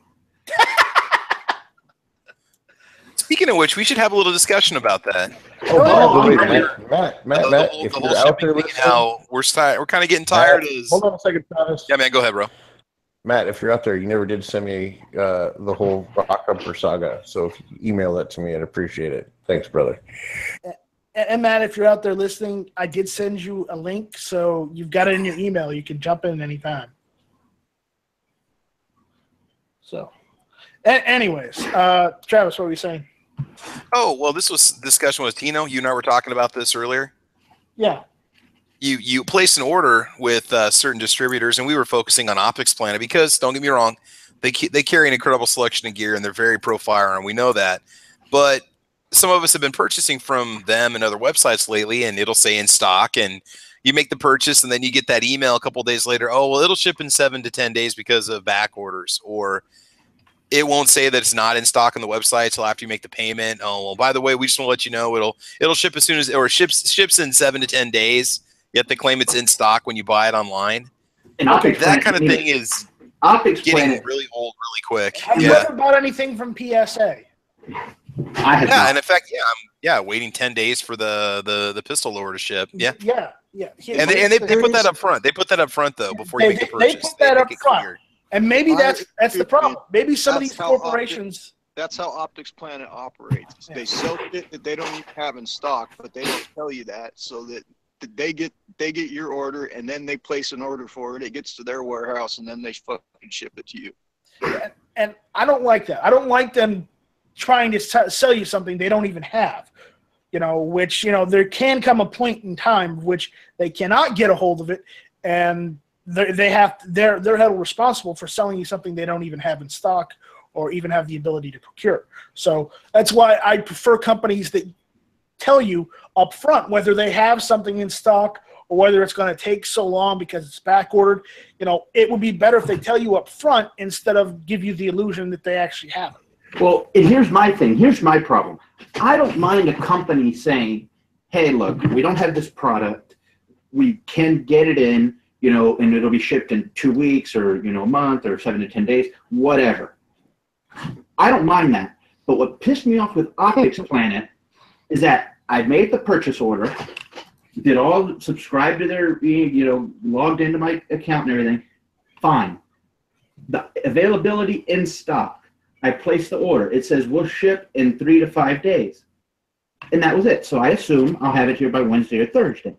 Speaking of which, we should have a little discussion about that. Oh, by the way, Matt, The if whole you're out shipping there thing, listening, how we're kind of getting tired. Hold on a second, Travis. Yeah, man, go ahead, bro. Matt, if you're out there, you never did send me the whole Rock Upper saga. So if you email that to me, I'd appreciate it. Thanks, brother. And Matt, if you're out there listening, I did send you a link, so you've got it in your email. You can jump in anytime. So, anyways, Travis, what were you saying? Oh, well, this was discussion with Tino. You and I were talking about this earlier. Yeah. You placed an order with certain distributors, and we were focusing on Optics Planet because, don't get me wrong, they carry an incredible selection of gear, and they're very pro firearm. We know that. But some of us have been purchasing from them and other websites lately, and it'll say in stock, and you make the purchase, and then you get that email a couple of days later, oh, well, it'll ship in 7 to 10 days because of back orders, or it won't say that it's not in stock on the website until after you make the payment. Oh, well, by the way, we just want to let you know it'll ship as soon as, or ships in 7 to 10 days. You have to claim it's in stock when you buy it online. And that kind of thing is getting really old really quick. Have you ever bought anything from PSA? I have not. And in fact, I'm waiting 10 days for the pistol loader to ship. Yeah. And they put that up front. They put that up front though before you make the purchase. They put that up front. And maybe that's the problem. Maybe some of these corporations. That's how Optics Planet operates. They sell shit that they don't even have in stock, but they don't tell you that, so that they get your order, and then they place an order for it. It gets to their warehouse, and then they fucking ship it to you. And I don't like that. I don't like them trying to sell you something they don't even have. Which there can come a point in time which they cannot get a hold of it, and they're held responsible for selling you something they don't even have in stock or even have the ability to procure. So that's why I prefer companies that tell you up front whether they have something in stock or whether it's going to take so long because it's back ordered. It would be better if they tell you up front instead of give you the illusion that they actually have it. Well, and here's my thing. Here's my problem. I don't mind a company saying, hey, look, we don't have this product. We can get it in, and it'll be shipped in 2 weeks or, a month or 7 to 10 days, whatever. I don't mind that. But what pissed me off with Optics Planet is that I made the purchase order, subscribed to their, logged into my account and everything. Fine. The availability in stock. I placed the order. It says we'll ship in 3 to 5 days. And that was it. So I assume I'll have it here by Wednesday or Thursday.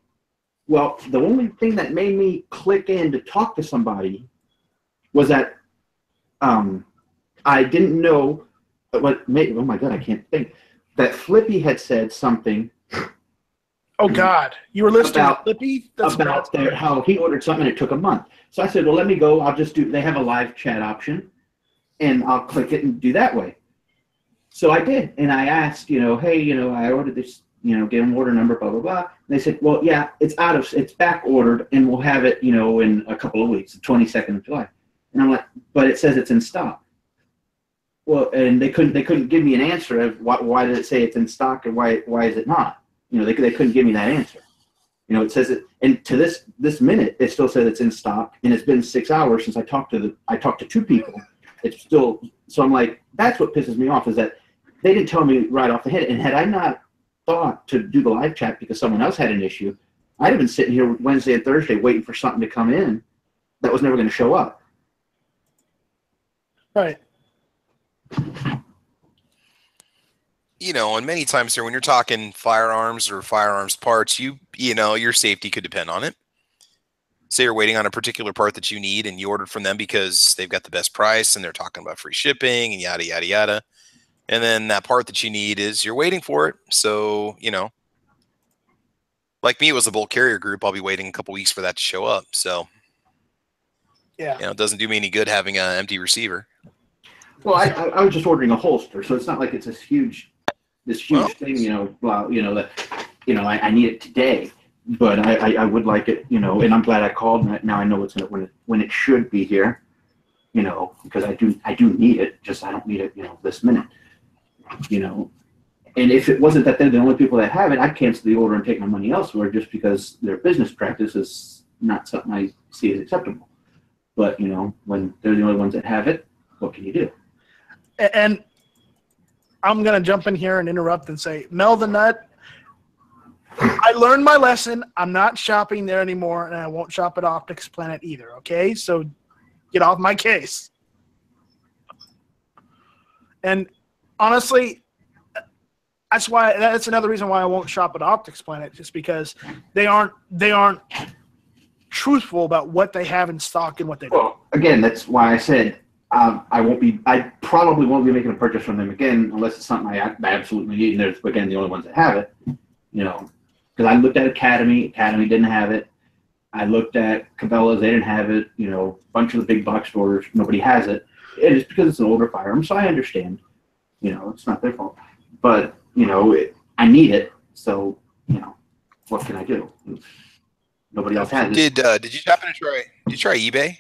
Well, the only thing that made me click in to talk to somebody was that I didn't know what made, oh my God, I can't think. That Flippy had said something. Oh God, you were listening to Flippy? That's about how he ordered something and it took a month. So I said, well, let me go. I'll just they have a live chat option, and I'll click it and do that way. So I did, and I asked, hey, I ordered this, give them order number, blah, blah, blah. And they said, well, yeah, it's back ordered, and we'll have it, in a couple of weeks, the 22nd of July. And I'm like, but it says it's in stock. Well, and they couldn't give me an answer of why did it say it's in stock and why is it not? They couldn't give me that answer. It says it, and to this minute it still says it's in stock, and it's been 6 hours since I talked to 2 people. It's still, so I'm like, that's what pisses me off is that they didn't tell me right off the head. And had I not thought to do the live chat because someone else had an issue, I'd have been sitting here Wednesday and Thursday waiting for something to come in that was never going to show up. Right. And many times here when you're talking firearms or firearms parts, your safety could depend on it. Say you're waiting on a particular part that you need and you ordered from them because they've got the best price and they're talking about free shipping and yada, yada, yada. And then that part that you need is you're waiting for it. So, like me, it was the Bolt Carrier Group. I'll be waiting a couple weeks for that to show up. So, yeah, it doesn't do me any good having an empty receiver. Well, I was just ordering a holster, so it's not like it's this huge thing, that, I need it today, but I would like it, and I'm glad I called. Now I know when it should be here, because I do need it. Just I don't need it, this minute, And if it wasn't that they're the only people that have it, I'd cancel the order and take my money elsewhere, just because their business practice is not something I see as acceptable. But when they're the only ones that have it, what can you do? And I'm going to jump in here and interrupt and say, Mel the Nut, I learned my lesson. I'm not shopping there anymore, and I won't shop at Optics Planet either, okay? So get off my case. And honestly, that's another reason why I won't shop at Optics Planet, just because they aren't truthful about what they have in stock and what they don't. Well, again, that's why I said I probably won't be making a purchase from them again unless it's something I absolutely need. And there's, again, the only ones that have it, because I looked at Academy didn't have it. I looked at Cabela's, they didn't have it. A bunch of the big box stores, nobody has it. And it's because it's an older firearm, so I understand. It's not their fault. But, I need it, so, what can I do? Nobody else has it. Did you happen to try? Did you try eBay?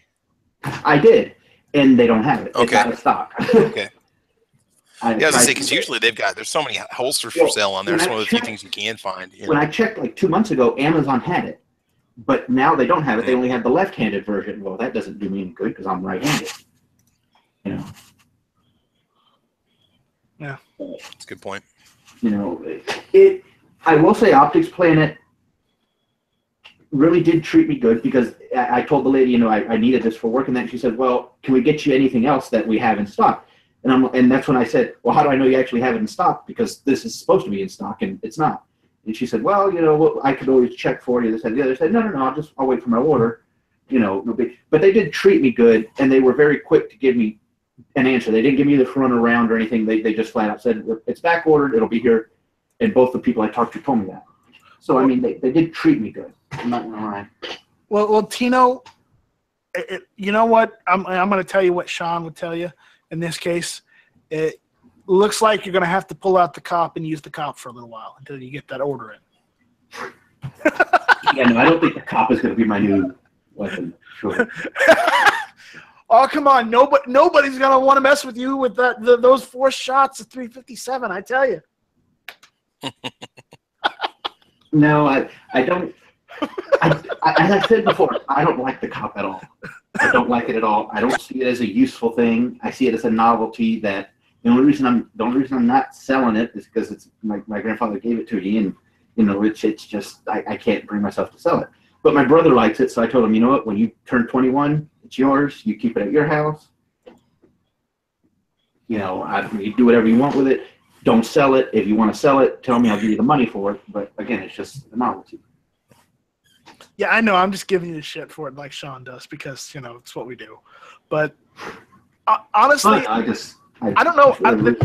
I did, and they don't have it. Okay. It's out of stock. Okay. I was gonna say, because usually there's so many holsters for sale on there. It's one of the few things you can find. When I checked like 2 months ago, Amazon had it, but now they don't have it. They only have the left-handed version. Well, that doesn't do me any good because I'm right-handed. Yeah, that's a good point. I will say, Optics Planet really did treat me good because I told the lady, I needed this for work, and then she said, "Well, can we get you anything else that we have in stock?" And that's when I said, "Well, how do I know you actually have it in stock? Because this is supposed to be in stock and it's not." And she said, "Well, I could always check for you." This and the other. I said, "No, I'll wait for my order." But they did treat me good, and they were very quick to give me an answer. They didn't give me the run around or anything. They just flat out said, "It's back ordered. It'll be here." And both the people I talked to told me that. So I mean, they did treat me good. I'm not gonna lie. Well, Tino, you know what? I'm going to tell you what Sean would tell you in this case. It looks like you're going to have to pull out the cop and use the cop for a little while until you get that order in. Yeah, no, I don't think the cop is going to be my new weapon. Sure. Oh, come on. Nobody's going to want to mess with you with those 4 shots of 357, I tell you. No, I don't. As I said before, I don't like the cop at all. I don't like it at all. I don't see it as a useful thing. I see it as a novelty that the only reason I'm not selling it is because it's my grandfather gave it to me, and it's just I can't bring myself to sell it. But my brother likes it, so I told him, you know what? When you turn 21, it's yours. You keep it at your house. You do whatever you want with it. Don't sell it. If you want to sell it, tell me. I'll give you the money for it. But again, it's just a novelty. Yeah, I know. I'm just giving you shit for it like Sean does because, it's what we do. But honestly, I don't know.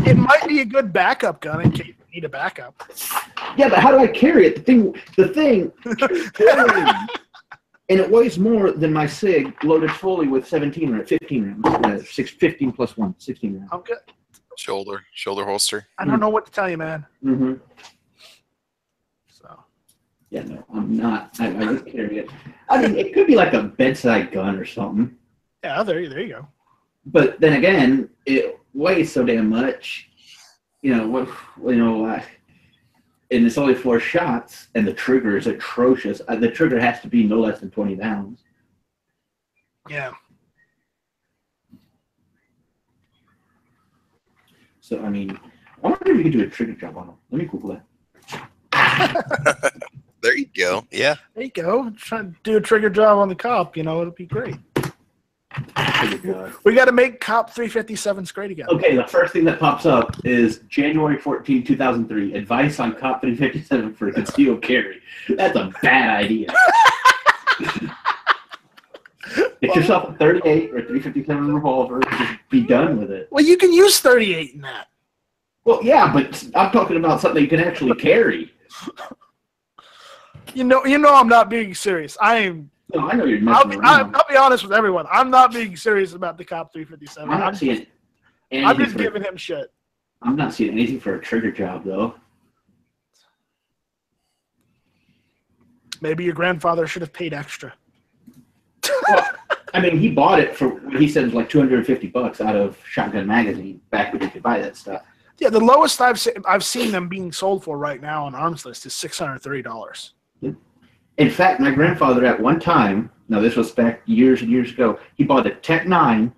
It might be a good backup gun in case you need a backup. Yeah, but how do I carry it? The thing, and it weighs more than my SIG loaded fully with 15 rounds. 15 plus 1, 16 rounds. I'm good. Shoulder holster. I don't know what to tell you, man. Mm-hmm. So. Yeah, no, I'm not. I just carry it. I mean, it could be like a bedside gun or something. Yeah, there you go. But then again, it weighs so damn much. And it's only 4 shots, and the trigger is atrocious. The trigger has to be no less than 20 pounds. Yeah. So, I mean, I wonder if you could do a trigger job on them. Let me Google that. There you go. Yeah. There you go. Try to do a trigger job on the cop. It'll be great. We got to make Cop 357s great again. Okay, the first thing that pops up is January 14, 2003. Advice on Cop 357 for concealed carry. That's a bad idea. Get yourself a 38 or 357 revolver. Just be done with it. Well, you can use 38 in that. Well, yeah, but I'm talking about something you can actually carry. I'm not being serious. No, I know you're messing around. I'll be honest with everyone. I'm not being serious about the Cop 357. I'm not seeing anything. I'm just giving him shit. I'm not seeing anything for a trigger job, though. Maybe your grandfather should have paid extra. Well, I mean, he bought it for what he said was like $250 out of Shotgun Magazine back when you could buy that stuff. Yeah, the lowest I've seen them being sold for right now on Arms List is $630. In fact, my grandfather at one time, now this was back years and years ago, he bought a Tech 9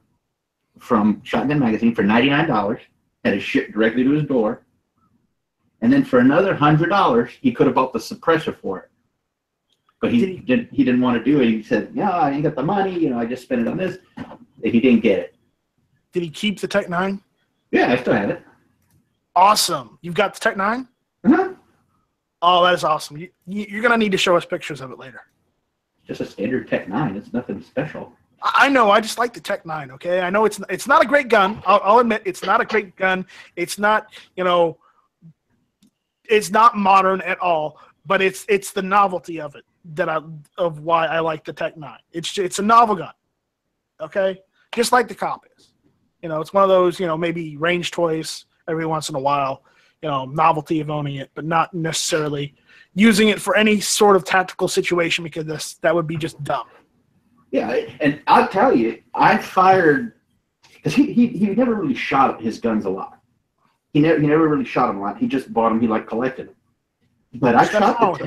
from Shotgun Magazine for $99. had it shipped directly to his door. And then for another $100, he could have bought the suppressor for it. But he didn't want to do it. He said, "Yeah, I ain't got the money. I just spent it on this." And he didn't get it. Did he keep the Tech 9? Yeah, I still have it. Awesome. You've got the Tech 9? Uh-huh. Oh, that is awesome. You're going to need to show us pictures of it later. Just a standard Tech 9. It's nothing special. I know. I just like the Tech 9, okay? I know it's not a great gun. I'll admit it's not a great gun. It's not, it's not modern at all, but it's the novelty of it of why I like the Tech 9. It's a novel gun, okay? Just like the Comp is. It's one of those, maybe range toys every once in a while, novelty of owning it, but not necessarily using it for any sort of tactical situation because that would be just dumb. Yeah, and I'll tell you, I fired because he never really shot his guns a lot. He never really shot them a lot. He just bought them. He collected them. But I shot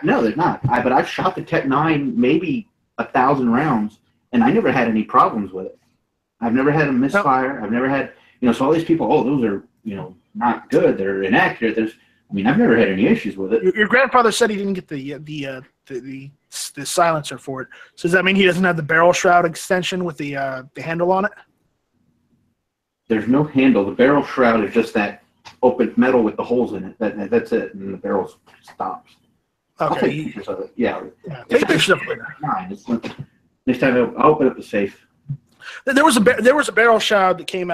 no, there's not. But I've shot the Tech 9 maybe 1,000 rounds, and I never had any problems with it. I've never had a misfire. I've never had so all these people, those are not good. They're inaccurate. I've never had any issues with it. Your grandfather said he didn't get the silencer for it. So does that mean he doesn't have the barrel shroud extension with the handle on it? There's no handle. The barrel shroud is just that open metal with the holes in it. That's it, and the barrel stops. Okay. I'll take pictures of it. Yeah. Take pictures of it later. Next time I'll open up the safe. There was a barrel shroud that came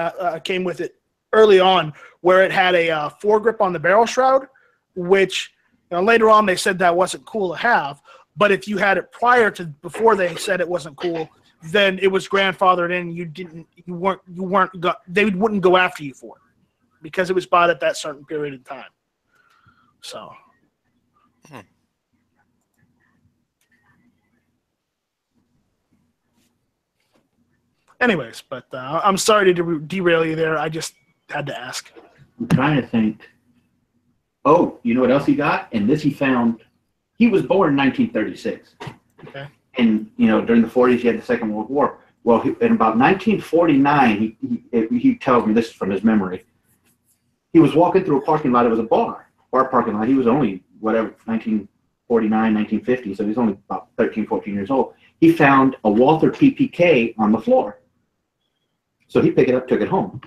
with it early on, where it had a foregrip on the barrel shroud, which later on they said that wasn't cool to have. But if you had it before they said it wasn't cool, then it was grandfathered in. They wouldn't go after you for it because it was bought at that certain period of time. So. Anyways, but I'm sorry to derail you there. I just had to ask. I'm trying to think. Oh, you know what else he got? And this he found. He was born in 1936. Okay. And, during the 40s, he had the Second World War. Well, in about 1949, he tells me, this is from his memory, he was walking through a parking lot. It was a bar parking lot. He was only, 1949, 1950, so he was only about 13, 14 years old. He found a Walther PPK on the floor. So he picked it up, took it home.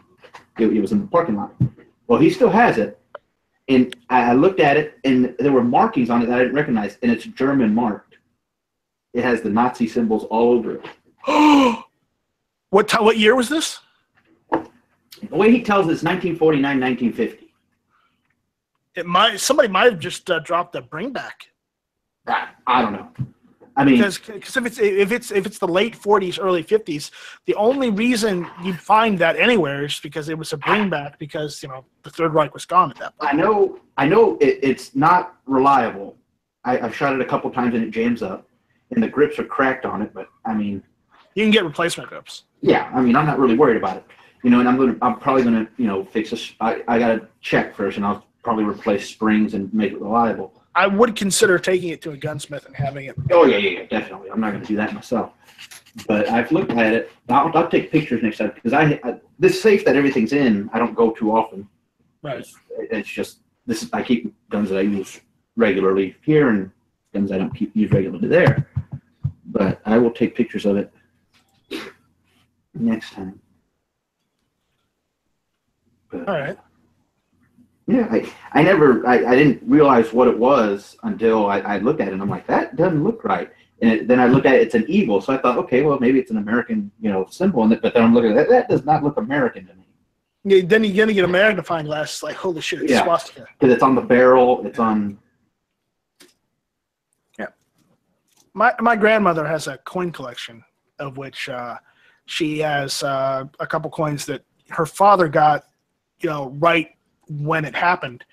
It was in the parking lot. Well, he still has it. And I looked at it, and there were markings on it that I didn't recognize, and it's German marked. It has the Nazi symbols all over it. What year was this? The way he tells it, it's 1949, 1950. Somebody might have just dropped the bring back. I don't know. Because if it's the late 40s, early 50s, the only reason you'd find that anywhere is because it was a bring back because the Third Reich was gone at that point. I know it's not reliable. I've shot it a couple times and it jams up, and the grips are cracked on it. But you can get replacement grips. Yeah, I'm not really worried about it. And I'm probably gonna fix this. I gotta check first, and I'll probably replace springs and make it reliable. I would consider taking it to a gunsmith and having it. Oh, yeah, definitely. I'm not going to do that myself. But I've looked at it. I'll take pictures next time because this safe that everything's in, I don't go too often. Right. It's just I keep guns that I use regularly here and guns I don't use regularly there. But I will take pictures of it next time. But, all right. Yeah, I didn't realize what it was until I looked at it and I'm like, that doesn't look right. And then I looked at it, it's an eagle. So I thought, okay, well, maybe it's an American, symbol in it. But then I'm looking at it, that does not look American to me. Yeah, then you're going to get a magnifying glass. It's like, holy shit, it's swastika. Because it's on the barrel. It's on. Yeah. My grandmother has a coin collection of which she has a couple coins that her father got, right when it happened,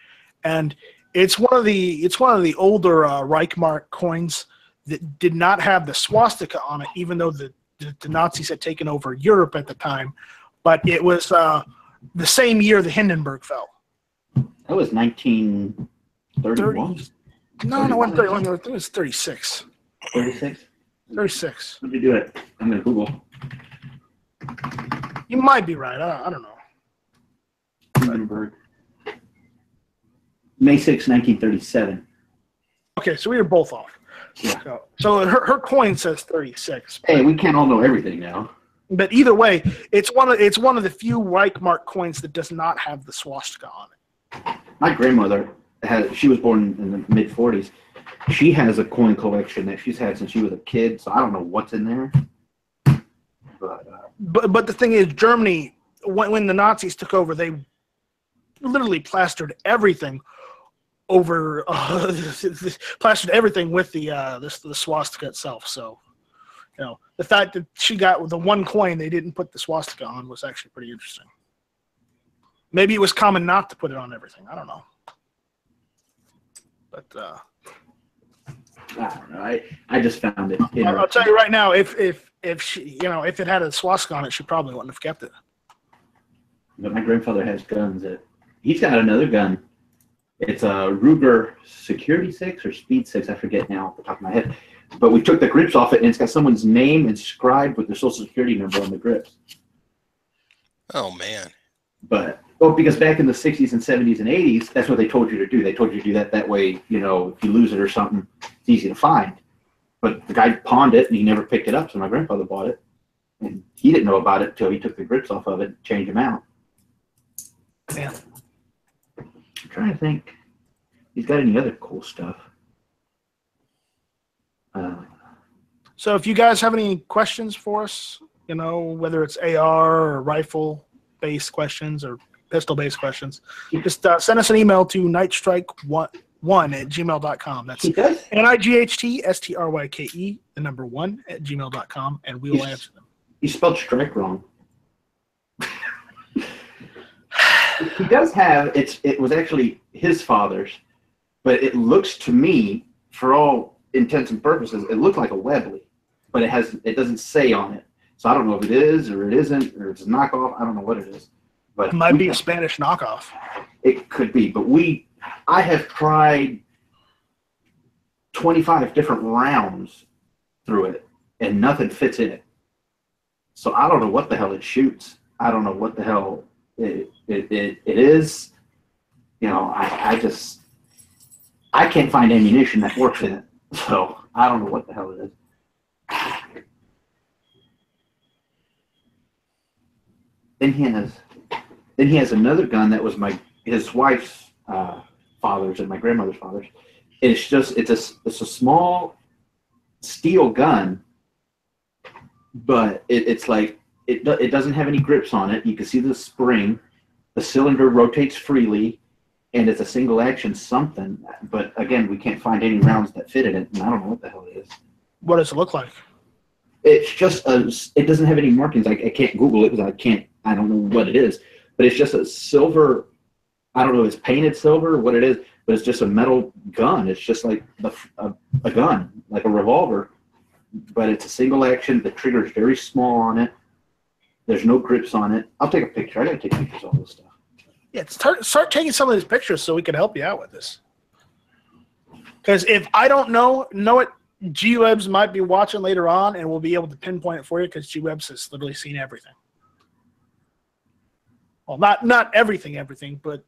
and it's one of the older Reichmark coins that did not have the swastika on it, even though the Nazis had taken over Europe at the time. But it was the same year the Hindenburg fell. That was 1931. No, it wasn't 31. It was 36. 36. 36. Let me do it. I'm gonna Google. You might be right. I don't know. Nuremberg. May 6, 1937. Okay, so we were both off. Yeah. So her coin says 36. Hey, we can't all know everything now. But either way, it's one of the few Reichmark coins that does not have the swastika on it. My grandmother she was born in the mid 40s. She has a coin collection that she's had since she was a kid, so I don't know what's in there. But the thing is, Germany, when the Nazis took over, they literally plastered everything over, plastered everything with the swastika itself. So, the fact that she got the one coin they didn't put the swastika on was actually pretty interesting. Maybe it was common not to put it on everything. I don't know. But I don't know. I just found it. I'll tell you right now, if she, if it had a swastika on it, she probably wouldn't have kept it. But my grandfather has guns. He's got another gun. It's a Ruger Security 6 or Speed 6. I forget now off the top of my head. But we took the grips off it, and it's got someone's name inscribed with their social security number on the grips. Oh, man. Because back in the 60s and 70s and 80s, that's what they told you to do. They told you to do that. That way, if you lose it or something, it's easy to find. But the guy pawned it, and he never picked it up, so my grandfather bought it. And he didn't know about it until he took the grips off of it and changed them out. Yeah. I'm trying to think. He's got any other cool stuff. So if you guys have any questions for us, whether it's AR or rifle-based questions or pistol-based questions, just send us an email to nightstrike1@gmail.com. That's NIGHTSTRYKE, the number 1 @gmail.com, and we will answer them. You spelled strike wrong. He does have it was actually his father's, but it looks to me, for all intents and purposes, it looked like a Webley, but it doesn't say on it. So I don't know if it is or it isn't or it's a knockoff. I don't know what it is. But it might be a Spanish knockoff. It could be, but I have tried 25 different rounds through it, and nothing fits in it. So I don't know what the hell it shoots. I don't know what the hell it is. I can't find ammunition that works in it. So I don't know what the hell it is. Then he has another gun that was his wife's father's and my grandmother's father's. It's a small steel gun, but it's like it doesn't have any grips on it. You can see the spring. The cylinder rotates freely, and it's a single action something. But again, we can't find any rounds that fit in it, and I don't know what the hell it is. What does it look like? It's just it doesn't have any markings. I can't Google it because I don't know what it is. But it's just a silver. I don't know if it's painted silver or what it is, but it's just a metal gun. It's just like a gun, like a revolver, but it's a single action. The trigger is very small on it. There's no grips on it. I'll take a picture. I gotta take pictures of all this stuff. Yeah, start taking some of these pictures so we can help you out with this. Because if I don't know it, G-Webs might be watching later on, and we'll be able to pinpoint it for you because G-Webs has literally seen everything. Well, not everything, but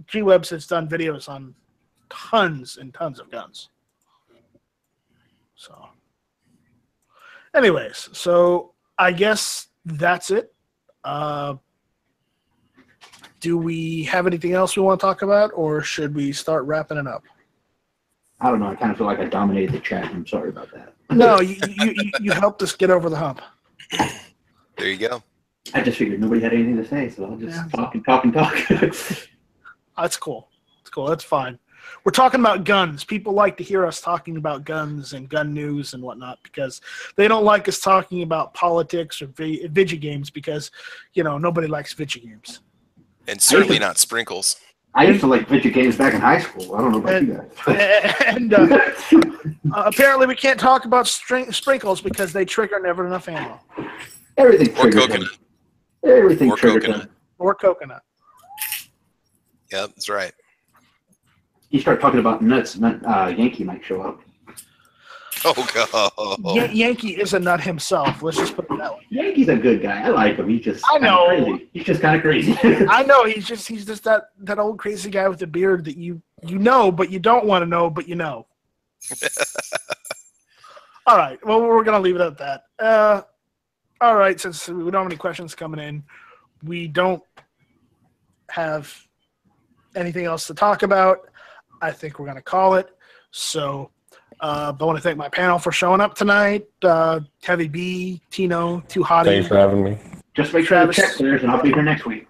G-Webs has done videos on tons and tons of guns. So, anyways, so I guess that's it. Do we have anything else we want to talk about, or should we start wrapping it up? I don't know. I kind of feel like I dominated the chat. I'm sorry about that. No, you helped us get over the hump. There you go. I just figured nobody had anything to say, so I'll just talk. That's cool. It's cool. That's fine. We're talking about guns. People like to hear us talking about guns and gun news and whatnot because they don't like us talking about politics or video games because, nobody likes video games. And certainly not sprinkles. I used to like video games back in high school. I don't know about you guys. And apparently we can't talk about sprinkles because they trigger never enough ammo. Everything or coconut. Everything or coconut. Or coconut. Yep, that's right. You start talking about nuts, Yankee might show up. Oh god. Yankee is a nut himself. Let's just put it that way. Yankee's a good guy. I like him. He's just I know. crazy. He's just kind of crazy. I know he's just that old crazy guy with the beard that you know, but you don't want to know, but you know. All right. Well, we're gonna leave it at that. All right. Since we don't have any questions coming in, we don't have anything else to talk about. I think we're gonna call it. So. I want to thank my panel for showing up tonight. Heavy B, Tino, Too Hottie. Thanks for having me. Just make sure the check clears, and I'll be here next week.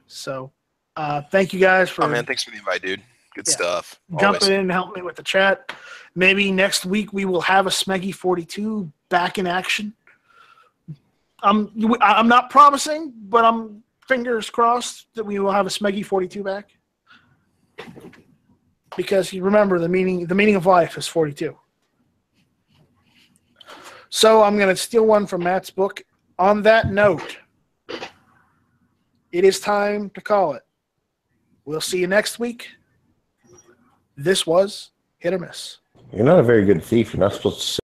So, thank you guys for. Oh man, thanks for the invite, dude. Good stuff. Jumping in and helping me with the chat. Maybe next week we will have a Smeggy 42 back in action. I'm not promising, but I'm fingers crossed that we will have a Smeggy 42 back. Because you remember the meaning of life is 42. So I'm going to steal one from Matt's book. On that note, it is time to call it. We'll see you next week. This was Hit or Miss. You're not a very good thief. You're not supposed to say